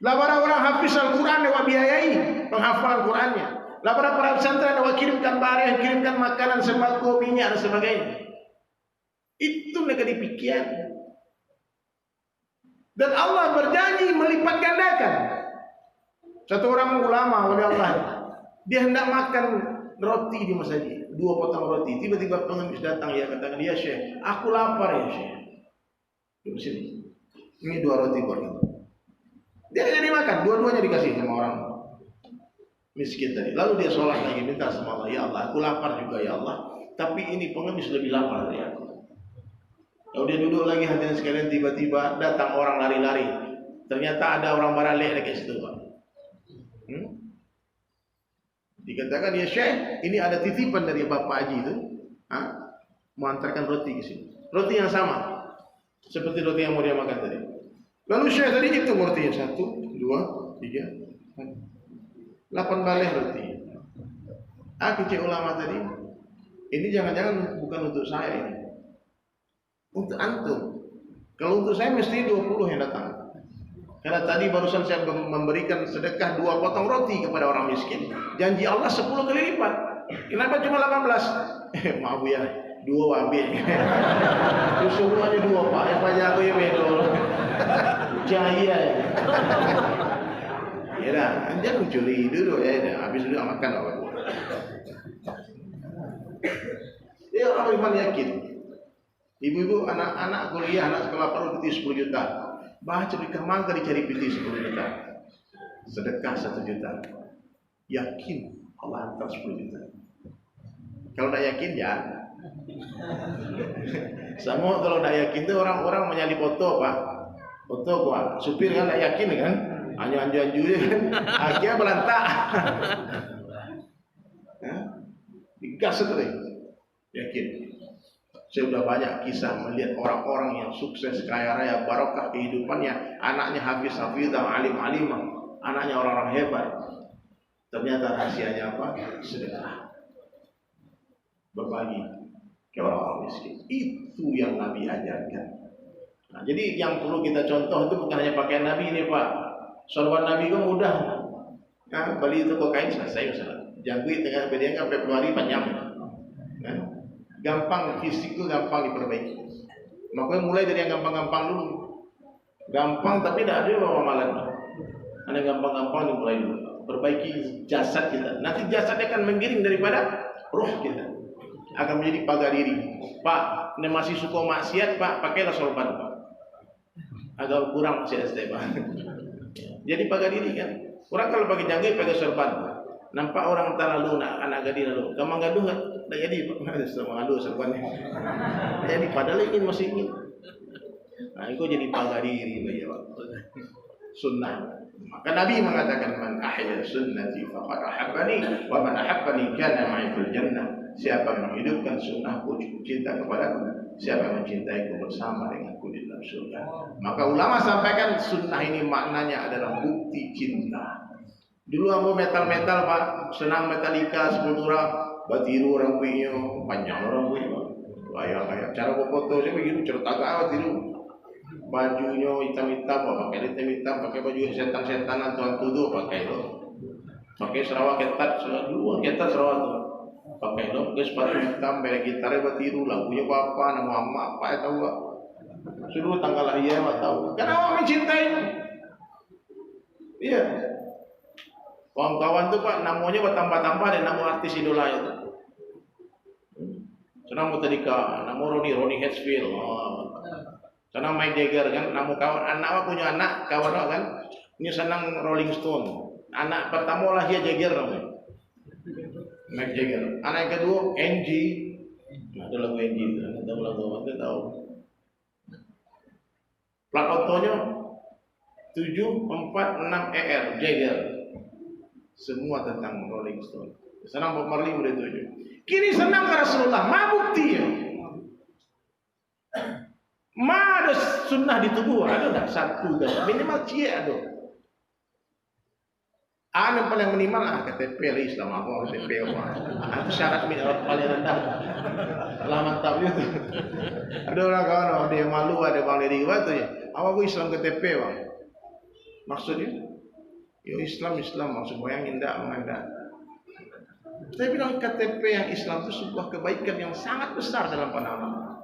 Lawaran orang hafiz Al-Quran yang biayai penghafalan Qurannya. Lawaran para pesantren yang kirimkan barang, kirimkan makanan, sembako, minyak dan sebagainya. Itu mereka dipikir. Dan Allah berjanji melipat gandakan. Satu orang ulama oleh Allah, dia hendak makan roti di masjid, 2 potong roti. Tiba-tiba pengemis datang, ya katakan, ya Syekh, aku lapar ya Syekh. Di sini, ini 2 roti buat kamu. Dia jadi makan, dua-duanya dikasih sama orang miskin tadi. Lalu dia sholat lagi, minta sama Allah, ya Allah, aku lapar juga ya Allah. Tapi ini pengemis lebih lapar dari aku. Lalu dia duduk lagi, hadirin sekalian, tiba-tiba datang orang lari-lari. Ternyata ada orang baralek dekat situ, Pak. Dikatakan, ya Syekh, ini ada titipan dari Bapak Haji itu, mau antarkan roti ke sini. Roti yang sama, seperti roti yang mau dia makan tadi. Lalu Syekh tadi hitung rotinya, 1, 2, 3, 8 balai roti. Kecil ulama tadi, ini jangan-jangan bukan untuk saya ini, untuk antum. Kalau untuk saya mesti 20 yang datang. Karena tadi barusan saya memberikan sedekah 2 potong roti kepada orang miskin. Janji Allah 10 kali lipat. Kenapa cuma 18? Maaf ya, 2 ambil. Justru aja 2 Pak. Yang banyak aku ya bedol. Jaya. Ya dah, anjir curi dulu ya. Habis dulu makan apa? Dia orang beriman yakin. Ibu-ibu anak-anak kuliah, anak sekolah perlu peti 10 juta. Baca di kamar dicari peti 10 juta. Sedekah 1 juta. Yakin Allah hantar 10 juta. Kalau tidak yakin ya. Semua kalau tidak yakin itu orang-orang menyalip foto Pak. Foto Pak. Supir kan tidak yakin kan. Anju-anju kan. Akhirnya berantak. Digas terus. Yakin. Saya sudah banyak kisah melihat orang-orang yang sukses, kaya raya, barokah kehidupannya, anaknya hafiz-hafizah, alim-alimah, anaknya orang-orang hebat. Ternyata rahasianya apa? Sedekah. Berbagi ke orang-orang miskin. Itu yang Nabi ajarkan. Nah, jadi yang perlu kita contoh itu bukan hanya pakaian Nabi ini Pak. Sorban Nabi itu mudah. Nah, beli itu kain selesai misalnya. Jangkui tengah bedanya kan Februari panjang. Nah, gampang, fisik itu gampang diperbaiki. Makanya mulai dari yang gampang-gampang dulu. Gampang tapi tidak ada amalan. Ada gampang-gampang dimulai dulu. Perbaiki jasad kita. Nanti jasadnya akan menggiring daripada roh kita. Akan menjadi pagariri. Pak, ini masih suka maksiat Pak, pakailah sorban Pak. Agak kurang CST Pak. Jadi pagariri kan. Kurang kalau pakai jangkrik pakai sorban Pak. Nampak orang tak lalu anak gadis lalu. Kamu gaduh tak jadi Pak. Gaduh sorbannya. Jadi padahal ingin masih ingin. Nah, itu jadi pagariri bagi Pak. Sunnah. Maka Nabi mengatakan man ahya sunnati faqad ahabbani wa man ahabbani kana ma'i fil jannah. Siapa yang menghidupkan sunnahku cukup cinta kepadaku, siapa yang mencintaiku bersama denganku di dalam surga. Maka ulama sampaikan sunnah ini maknanya adalah bukti cinta. Dulu aku metal-metal Pak, senang Metallica, Sepultura, batiru orang punya, panjang orang punya. Kayak cara foto saya begitu cerita gawat itu. Bajunya hitam-hitam, pakai hitam-hitam, pakai baju setan-setanan tuan tuduh pakai itu. Pakai Sarawak ketat, dulu ketat Sarawak tuh. Pakai itu, guys sepatu hitam, beli gitarnya batiru, lagunya apa, nama mama apa ya tahu gak? Suruh tanggal lahir nggak tahu. Kenapa mencintai? Iya. Kawan-kawan tuh Pak, namanya bertambah-tambah dan nama artis idola itu. Senang Metallica, nama Ronnie Hatfield. Senang Mick Jagger kan, nama kawan anak punya anak kawan kan. Ini senang Rolling Stone. Anak pertama lah dia Jagger namanya. Mick Jagger. Anak yang kedua Angie. Ada lagu Angie, tahu lagu apa? Tahu. Plat autonya 746ER Jagger. Semua tentang Rolling Stone. Senang Bob Marley boleh tuju. Kini senang ke Rasulullah. Ma bukti ya? Ma ada sunnah di tubuh. Ada tak satu kan? Minimal cie ada. Yang paling minimal KTP lah Islam apa KTP apa. Itu syarat minimal paling rendah. Lah mantap itu. Ada orang kawan ada yang malu ada bang dari batu ya. Awak Islam KTP bang. Maksudnya? Ya Islam maksud bayangin tak mengandak. Saya bilang KTP yang Islam itu sebuah kebaikan yang sangat besar dalam pandangan.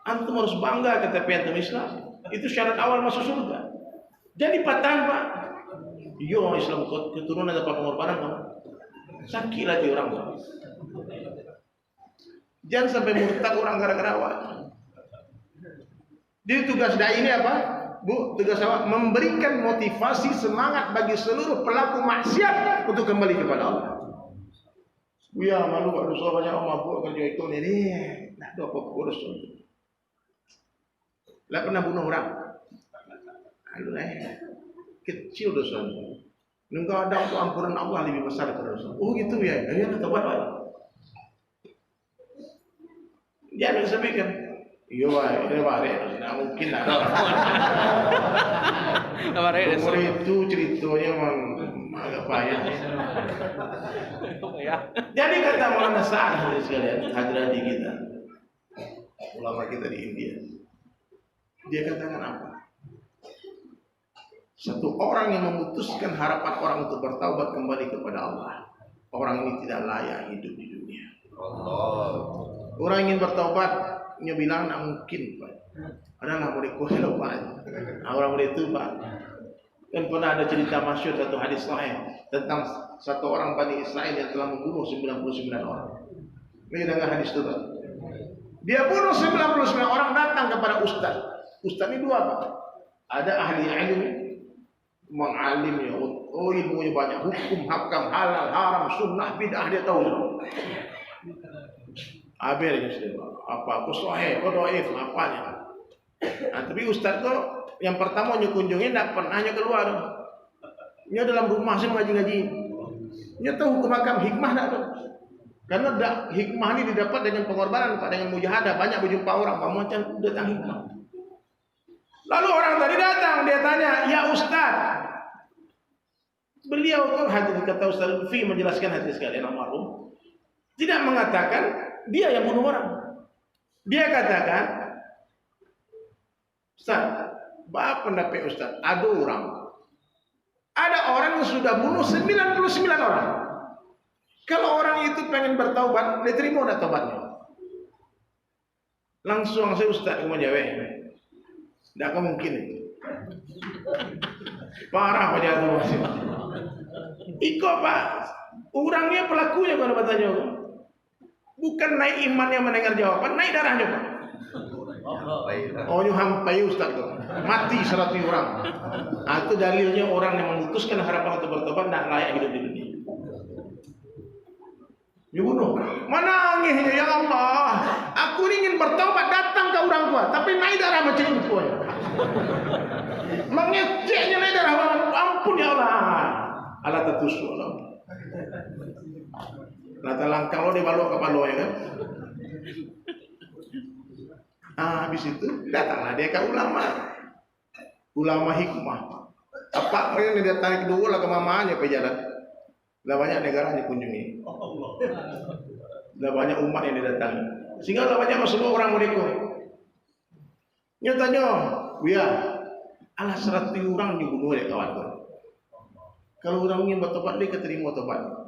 Antum harus bangga KTP antum Islam. Itu syarat awal masuk surga. Jadi patah pak. Yo Islam keturunan ada pengorbanan kan. Sakit hati orang tuh. Jangan sampai murtad orang gara-gara awal. Jadi tugas dai ini apa? Bu, tugas awak memberikan motivasi semangat bagi seluruh pelaku maksiat untuk kembali kepada Allah. Ya malu kalau dosa banyak orang mabuk kerja itu ni. Nak ada apa urus tu. Lah pernah bunuh orang. Aduh kecil dosa. Nunggu ada untuk ampunan Allah lebih besar daripada dosa. Oh gitu ya. Ya tobat wae. Jangan sebutkan. Iya wae, ini wae. Nah mungkin lah. Umur itu ceritanya memang agak payah. Jadi kata Maulana Sa'ad sekalian, hadrati kita, ulama kita di India, dia katakan apa? Satu orang yang memutuskan harapan orang untuk bertaubat kembali kepada Allah, orang ini tidak layak hidup di dunia. Orang ingin bertaubat, dia bilang tak mungkin Pak. Adalah boleh kuhelo Pak. Orang boleh itu Pak. Kan pernah ada cerita masyhur satu hadis sahih tentang satu orang Bani Israel yang telah membunuh 99 orang. Ini dengar hadis itu Pak. Dia bunuh 99 orang, datang kepada ustaz. Ustaz ini dua Pak. Ada ahli ilmu, mengalimnya, oh ilmunya banyak, hukum, hakam, halal, haram, sunnah, bid'ah dia tahu. Abel apa aku sahih, aku dhaif, apanya. Nah, tapi ustaz tu yang pertama kunjungi tak pernah keluar. Dia dalam rumah sih ngaji-ngaji. Dia tahu hukum hakam, hikmah tak tahu. Karena hikmah ini didapat dengan pengorbanan, dengan mujahadah, banyak berjumpa orang, macam datang hikmah. Lalu orang tadi datang, dia tanya, "Ya Ustaz." Beliau tuh hadis kata Ustaz Lutfi menjelaskan hadis sekalian almarhum, tidak mengatakan dia yang bunuh orang. Dia katakan, "Ustaz, apa pendapat Ustaz? Ada orang yang sudah bunuh 99 orang. Kalau orang itu pengen bertaubat, dia terima tak taubatnya?" Langsung saya Ustaz menjawab, tidak mungkin. Parah Pak Jatuh masih. Ikut Pak, orangnya pelakunya kalau bertanya. Bukan naik imannya mendengar jawaban, naik darahnya Pak. Oh hampai Ustaz tu. Mati 100 orang. Itu dalilnya orang yang memutuskan harapan untuk bertobat tidak layak hidup di dunia. Dibunuh. Menangisnya, ya Allah, aku ingin bertobat datang ke orang tua, tapi naik darah macam itu. Mengeceknya naik darah, ampun ya Allah. Allah tertusuk Allah. Lata langkang lo dibawa ke Palo ya kan. Habis itu datanglah dia ke ulama hikmah. Apa yang dia tarik dulu lah ke mamanya pe jalan. Lah banyak negara dikunjungi. Lah banyak umat yang didatangi. Sehingga lah banyak semua orang mereka. Dia tanya, "Buya, ala 100 orang dibunuh oleh kawan. Kalau orang ingin bertobat dia keterima tobat."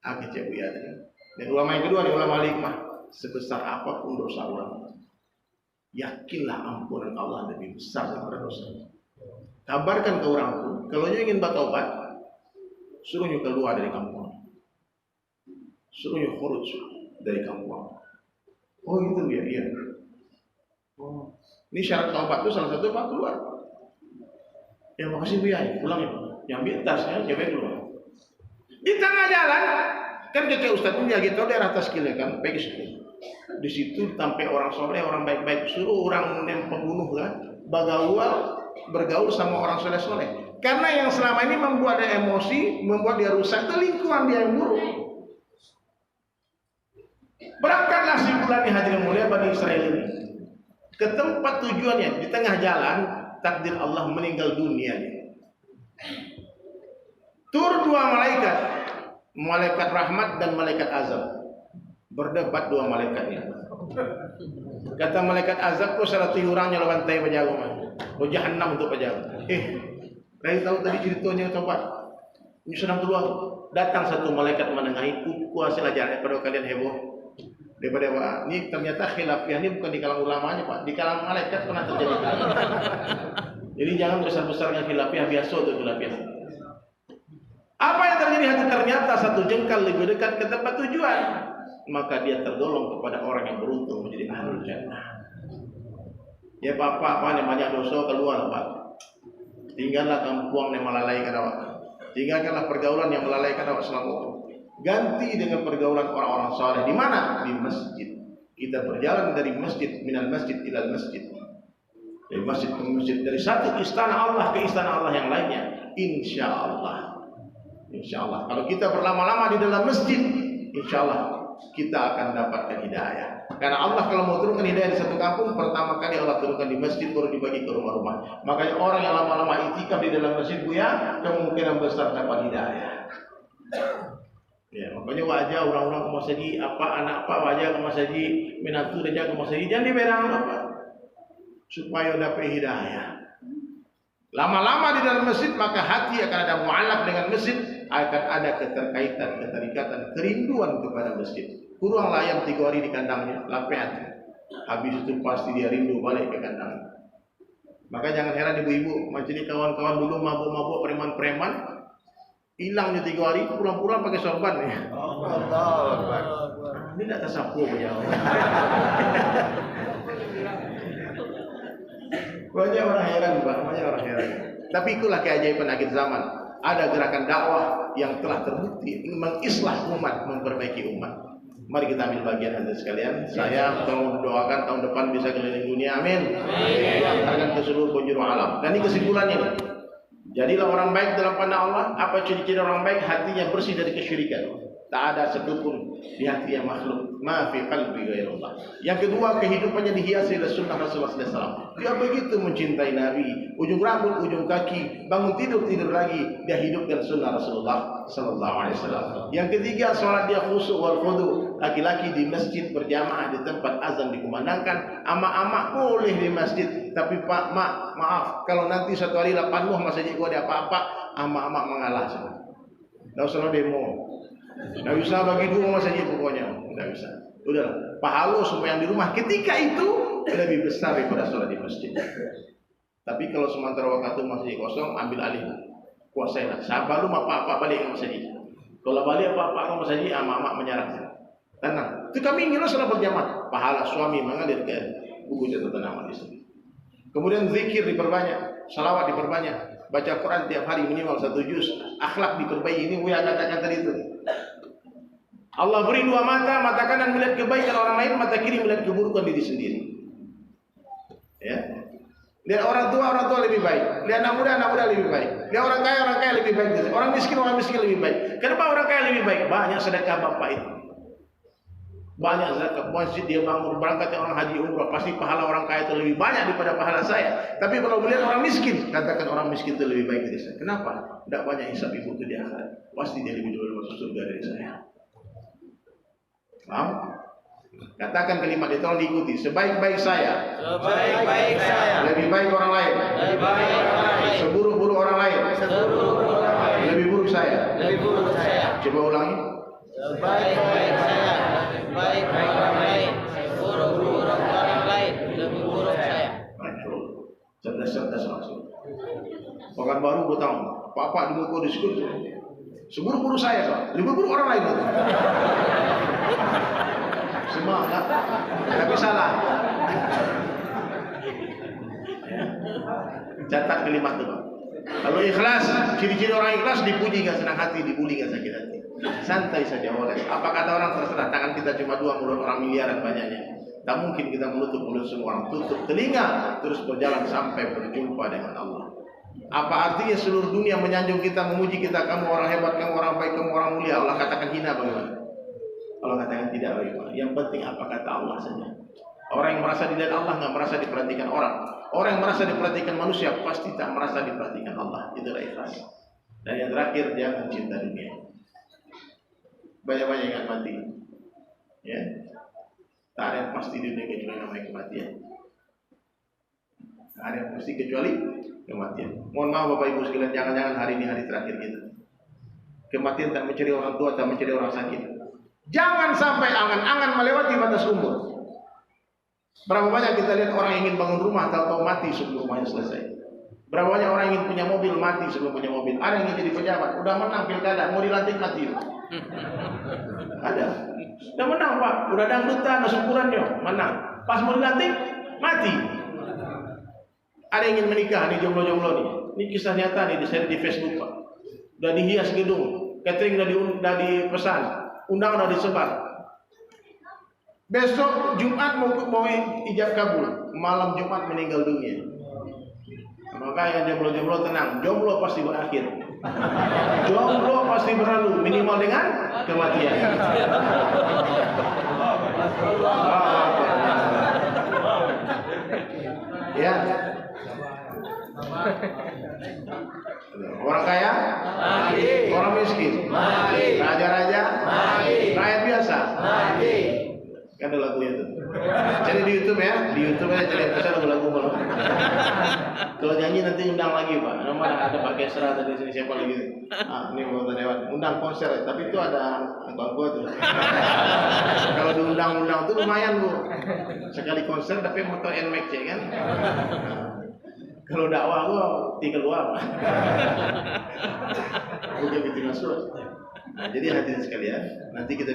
Kecil Buya tadi. Dan ulama yang kedua ni ulama hikmah. Sebesar apapun dosa orang, yakinlah ampunan Allah lebih besar daripada dosa. Kabarkan ke orang itu, kalau dia ingin bertobat, suruhnya keluar dari kampung. Suruhnya khuruj dari kampung. Oh gitu ya, iya. Oh, ini syarat taubat itu salah satu Pak keluar. Ya makasih Buya, pulang ya. Yang ambil tasnya, jangan keluar. Di tengah jalan, kan kakek Ustaz ini lagi tahu daerah Taskil kan, pergi sekali. Di situ sampai orang soleh, orang baik-baik, suruh orang yang pembunuh kan bergaul sama orang soleh-soleh. Karena yang selama ini membuat dia emosi, membuat dia rusak, itu lingkungan dia yang buruk. Berangkatlah si bulan di hadirin mulia Bani Israel ini ke tempat tujuannya. Di tengah jalan takdir Allah meninggal dunia. Tur dua malaikat, malaikat rahmat dan malaikat azab. Berdebat dua malaikatnya. Kata malaikat azab, kau salah tiurangnya lawan tay pajago man. Kau jahannam untuk pajago. Saya tahu tadi ceritanya sobat. Ini sedang keluar. Datang satu malaikat menengahi, kuasa ajar pada kalian heboh. Daripada Pak, ini ternyata khilafiyah ini bukan di kalangan ulamanya Pak, di kalangan malaikat pernah terjadi. Jadi jangan besar-besarkan khilafiyah, biasa itu khilafiyah. Apa yang terjadi? Ternyata satu jengkal lebih dekat ke tempat tujuan, maka dia tergolong kepada orang yang beruntung menjadi ahlul jannah. Ya apa namanya dosa keluar Pak. Tinggallah kampung yang melalaikan awak. Tinggalkanlah pergaulan yang melalaikan awak selama. Ganti dengan pergaulan orang-orang saleh. Di mana? Di masjid. Kita berjalan dari masjid, minal masjid ilal masjid. Dari masjid ke masjid, dari satu istana Allah ke istana Allah yang lainnya. Insya Allah. Insya Allah. Kalau kita berlama-lama di dalam masjid, insya Allah kita akan dapatkan hidayah. Karena Allah kalau mau turunkan hidayah di satu kampung, pertama kali Allah turunkan di masjid, baru dibagi ke rumah-rumah. Makanya orang yang lama-lama itikaf di dalam masjid Buya, kemungkinan besar dapat hidayah. Ya, makanya wajah orang-orang ke masjid, apa anak apa wajah ke masjid, minatu saja ke masjid, jangan diberang apa, supaya dapat hidayah. Lama-lama di dalam masjid, maka hati akan ada mu'alaq dengan masjid, akan ada keterkaitan, keterikatan, kerinduan kepada masjid. Kurang ayam 3 hari di kandangnya, lapet. Habis itu pasti dia rindu balik ke kandang. Maka jangan heran ibu-ibu, macam ini kawan-kawan dulu mabuk-mabuk preman-preman, hilangnya 3 hari, pulang-pulang pakai sorban ya. Ini tidak tersapu aja. Banyak orang heran, banyak orang heran. Tapi itulah keajaiban akhir zaman. Ada gerakan dakwah yang telah terbukti mengislah umat, memperbaiki umat. Mari kita ambil bagian hadirin sekalian. Saya mau doakan tahun depan bisa keliling dunia, amin. Akan ke seluruh penjuru alam. Dan ini kesimpulannya. Jadilah orang baik dalam pandang Allah. Apa ciri-ciri orang baik? Hatinya bersih dari kesyirikan. Tak ada satupun di hati yang makhluk. Ma fi qalbi ghairullah. Yang kedua, kehidupannya dihiasi oleh sunnah Rasulullah SAW. Dia begitu mencintai Nabi. Ujung rambut, ujung kaki, bangun tidur lagi. Dia hidupkan sunnah Rasulullah SAW. Yang ketiga, sholat dia khusyuk wal khudu. Laki-laki di masjid berjamaah di tempat azan dikumandangkan. Ama-ama boleh di masjid. Tapi Pak, maaf, kalau nanti satu hari lapan muh masjid gua ada apa-apa, ama-ama mengalah sama. Nggak usah demo. Nggak bisa bagi dua masjid pokoknya. Nggak bisa. Udah, pahala semua yang di rumah ketika itu lebih besar daripada sholat di masjid. Tapi kalau sementara waktu masjid kosong, ambil alih, kuasailah. Sabar lu apa-apa balik ke masjid. Kalau balik apa-apa ke masjid, ama-ama menyerah. Tenang. Itu kami ingin sholat berjamaah. Pahala suami mengalir ke buku catatan amal istri. Kemudian zikir diperbanyak, salawat diperbanyak, baca Quran tiap hari minimal 1 juz, akhlak diperbaiki. Ini Buya katakan tadi itu. Allah beri 2 mata, mata kanan melihat kebaikan orang lain, mata kiri melihat keburukan diri sendiri. Ya. Lihat orang tua lebih baik. Lihat anak muda lebih baik. Lihat orang kaya lebih baik. Orang miskin lebih baik. Kenapa orang kaya lebih baik? Banyak sedekah bapak itu. Banyak zakat masjid dia bangun, berangkat orang haji umrah, pasti pahala orang kaya itu lebih banyak daripada pahala saya. Tapi kalau melihat orang miskin, katakan orang miskin itu lebih baik dari saya. Kenapa? Tidak banyak hisab ibu itu di akhirat. Pasti dia lebih dulu masuk surga dari saya. Paham? Katakan kalimat itu, tolong diikuti. Sebaik-baik saya, lebih baik orang lain. Seburuk-buruk orang lain, lebih buruk saya. Coba ulangi. Sebaik-baik saya, baik orang lain, buruk-buruk orang lain, lebih buruk saya. Cerdas langsung. Pekan baru gue tahu, Bapak di buku di sekolah, seburuk-buruk saya, lebih buruk orang lain. Semangat, tapi salah. Catat kalimat itu. Kalau ikhlas, ciri-ciri orang ikhlas dipuji nggak senang hati, dibuli nggak sakit hati. Santai saja oles. Apa kata orang terserah. Tangan kita cuma 2, mulut orang miliaran banyaknya. Tak mungkin kita menutup mulut semua orang. Tutup telinga, terus berjalan sampai berjumpa dengan Allah. Apa artinya seluruh dunia menyanjung kita, memuji kita, kamu orang hebat, kamu orang baik, kamu orang mulia. Allah katakan hina bagaimana? Allah katakan tidak bagaimana. Yang penting apa kata Allah saja. Orang yang merasa dilihat Allah nggak merasa diperhatikan orang. Orang yang merasa diperhatikan manusia pasti tak merasa diperhatikan Allah. Itulah ikhlas. Dan yang terakhir, jangan cinta dunia. Banyak-banyak ingat mati. Ya. Tak ada yang pasti di dunia kecuali namanya kematian. Tak ada yang pasti kecuali kematian. Mohon maaf Bapak Ibu sekalian, jangan-jangan hari ini hari terakhir kita. Kematian tak mencari orang tua, tak mencari orang sakit. Jangan sampai angan-angan melewati batas umur. Berapa banyak kita lihat orang yang ingin bangun rumah, tahu-tahu mati sebelum rumahnya selesai. Berapa banyak orang yang ingin punya mobil, mati sebelum punya mobil. Ada yang ingin jadi pejabat, udah menang pilkada, mau dilantik mati. Ada. Udah menang Pak, udah dangdutan, syukurannya, menang. Pas mau dilantik, mati. Ada yang ingin menikah, nih jomblo-jomblo nih. Ini kisah nyata nih, di-share di Facebook Pak. Udah dihias gedung, catering udah dipesan, undangan udah disebar. Besok Jumat mau ijab kabul, malam Jumat meninggal dunia. Maka yang jomblo-jomblo tenang, jomblo pasti berakhir. Jomblo pasti berlalu, minimal dengan kematian. Ya. Orang kaya, mati. Orang miskin, mati. Raja-raja, mati. Rakyat biasa, mati. Kan ada lagunya tuh. Cari di YouTube ya, di YouTube aja cari lagu baru. Kalau nyanyi nanti undang lagi Pak. Nama ada Pak Kesra tadi sini siapa lagi? Ini mau lewat. Undang konser, tapi itu ada gua tuh. Kalau diundang-undang tuh lumayan Bu. Sekali konser tapi motor NMAX ya kan. Kalau dakwah gua tinggal luar. Bukan di tengah surat. Nah, jadi hadirin sekalian, nanti kita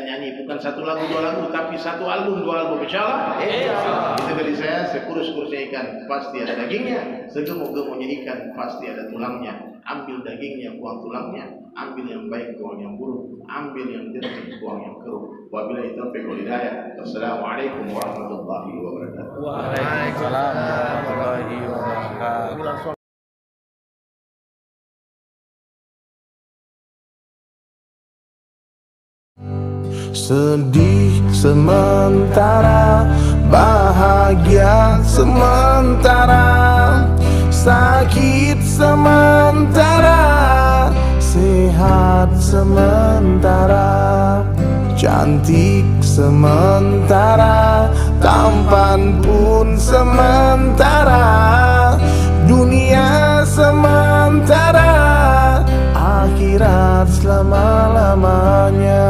nyanyi bukan 1 lagu 2 lagu, tapi 1 album 2 album, insyaallah. Itu dari saya sekurus-kurusnya ikan pasti ada dagingnya, segemuk-gemuknya ikan pasti ada tulangnya. Ambil dagingnya, buang tulangnya, ambil yang baik, buang yang buruk, ambil yang jernih, buang yang keruh. Wabillahi taufiq wal hidayah. Wassalamualaikum warahmatullahi wabarakatuh. Waalaikumsalam warahmatullahi wabarakatuh. Sedih sementara, bahagia sementara, sakit sementara, sehat sementara, cantik sementara, tampan pun sementara, dunia sementara, akhirat selama-lamanya.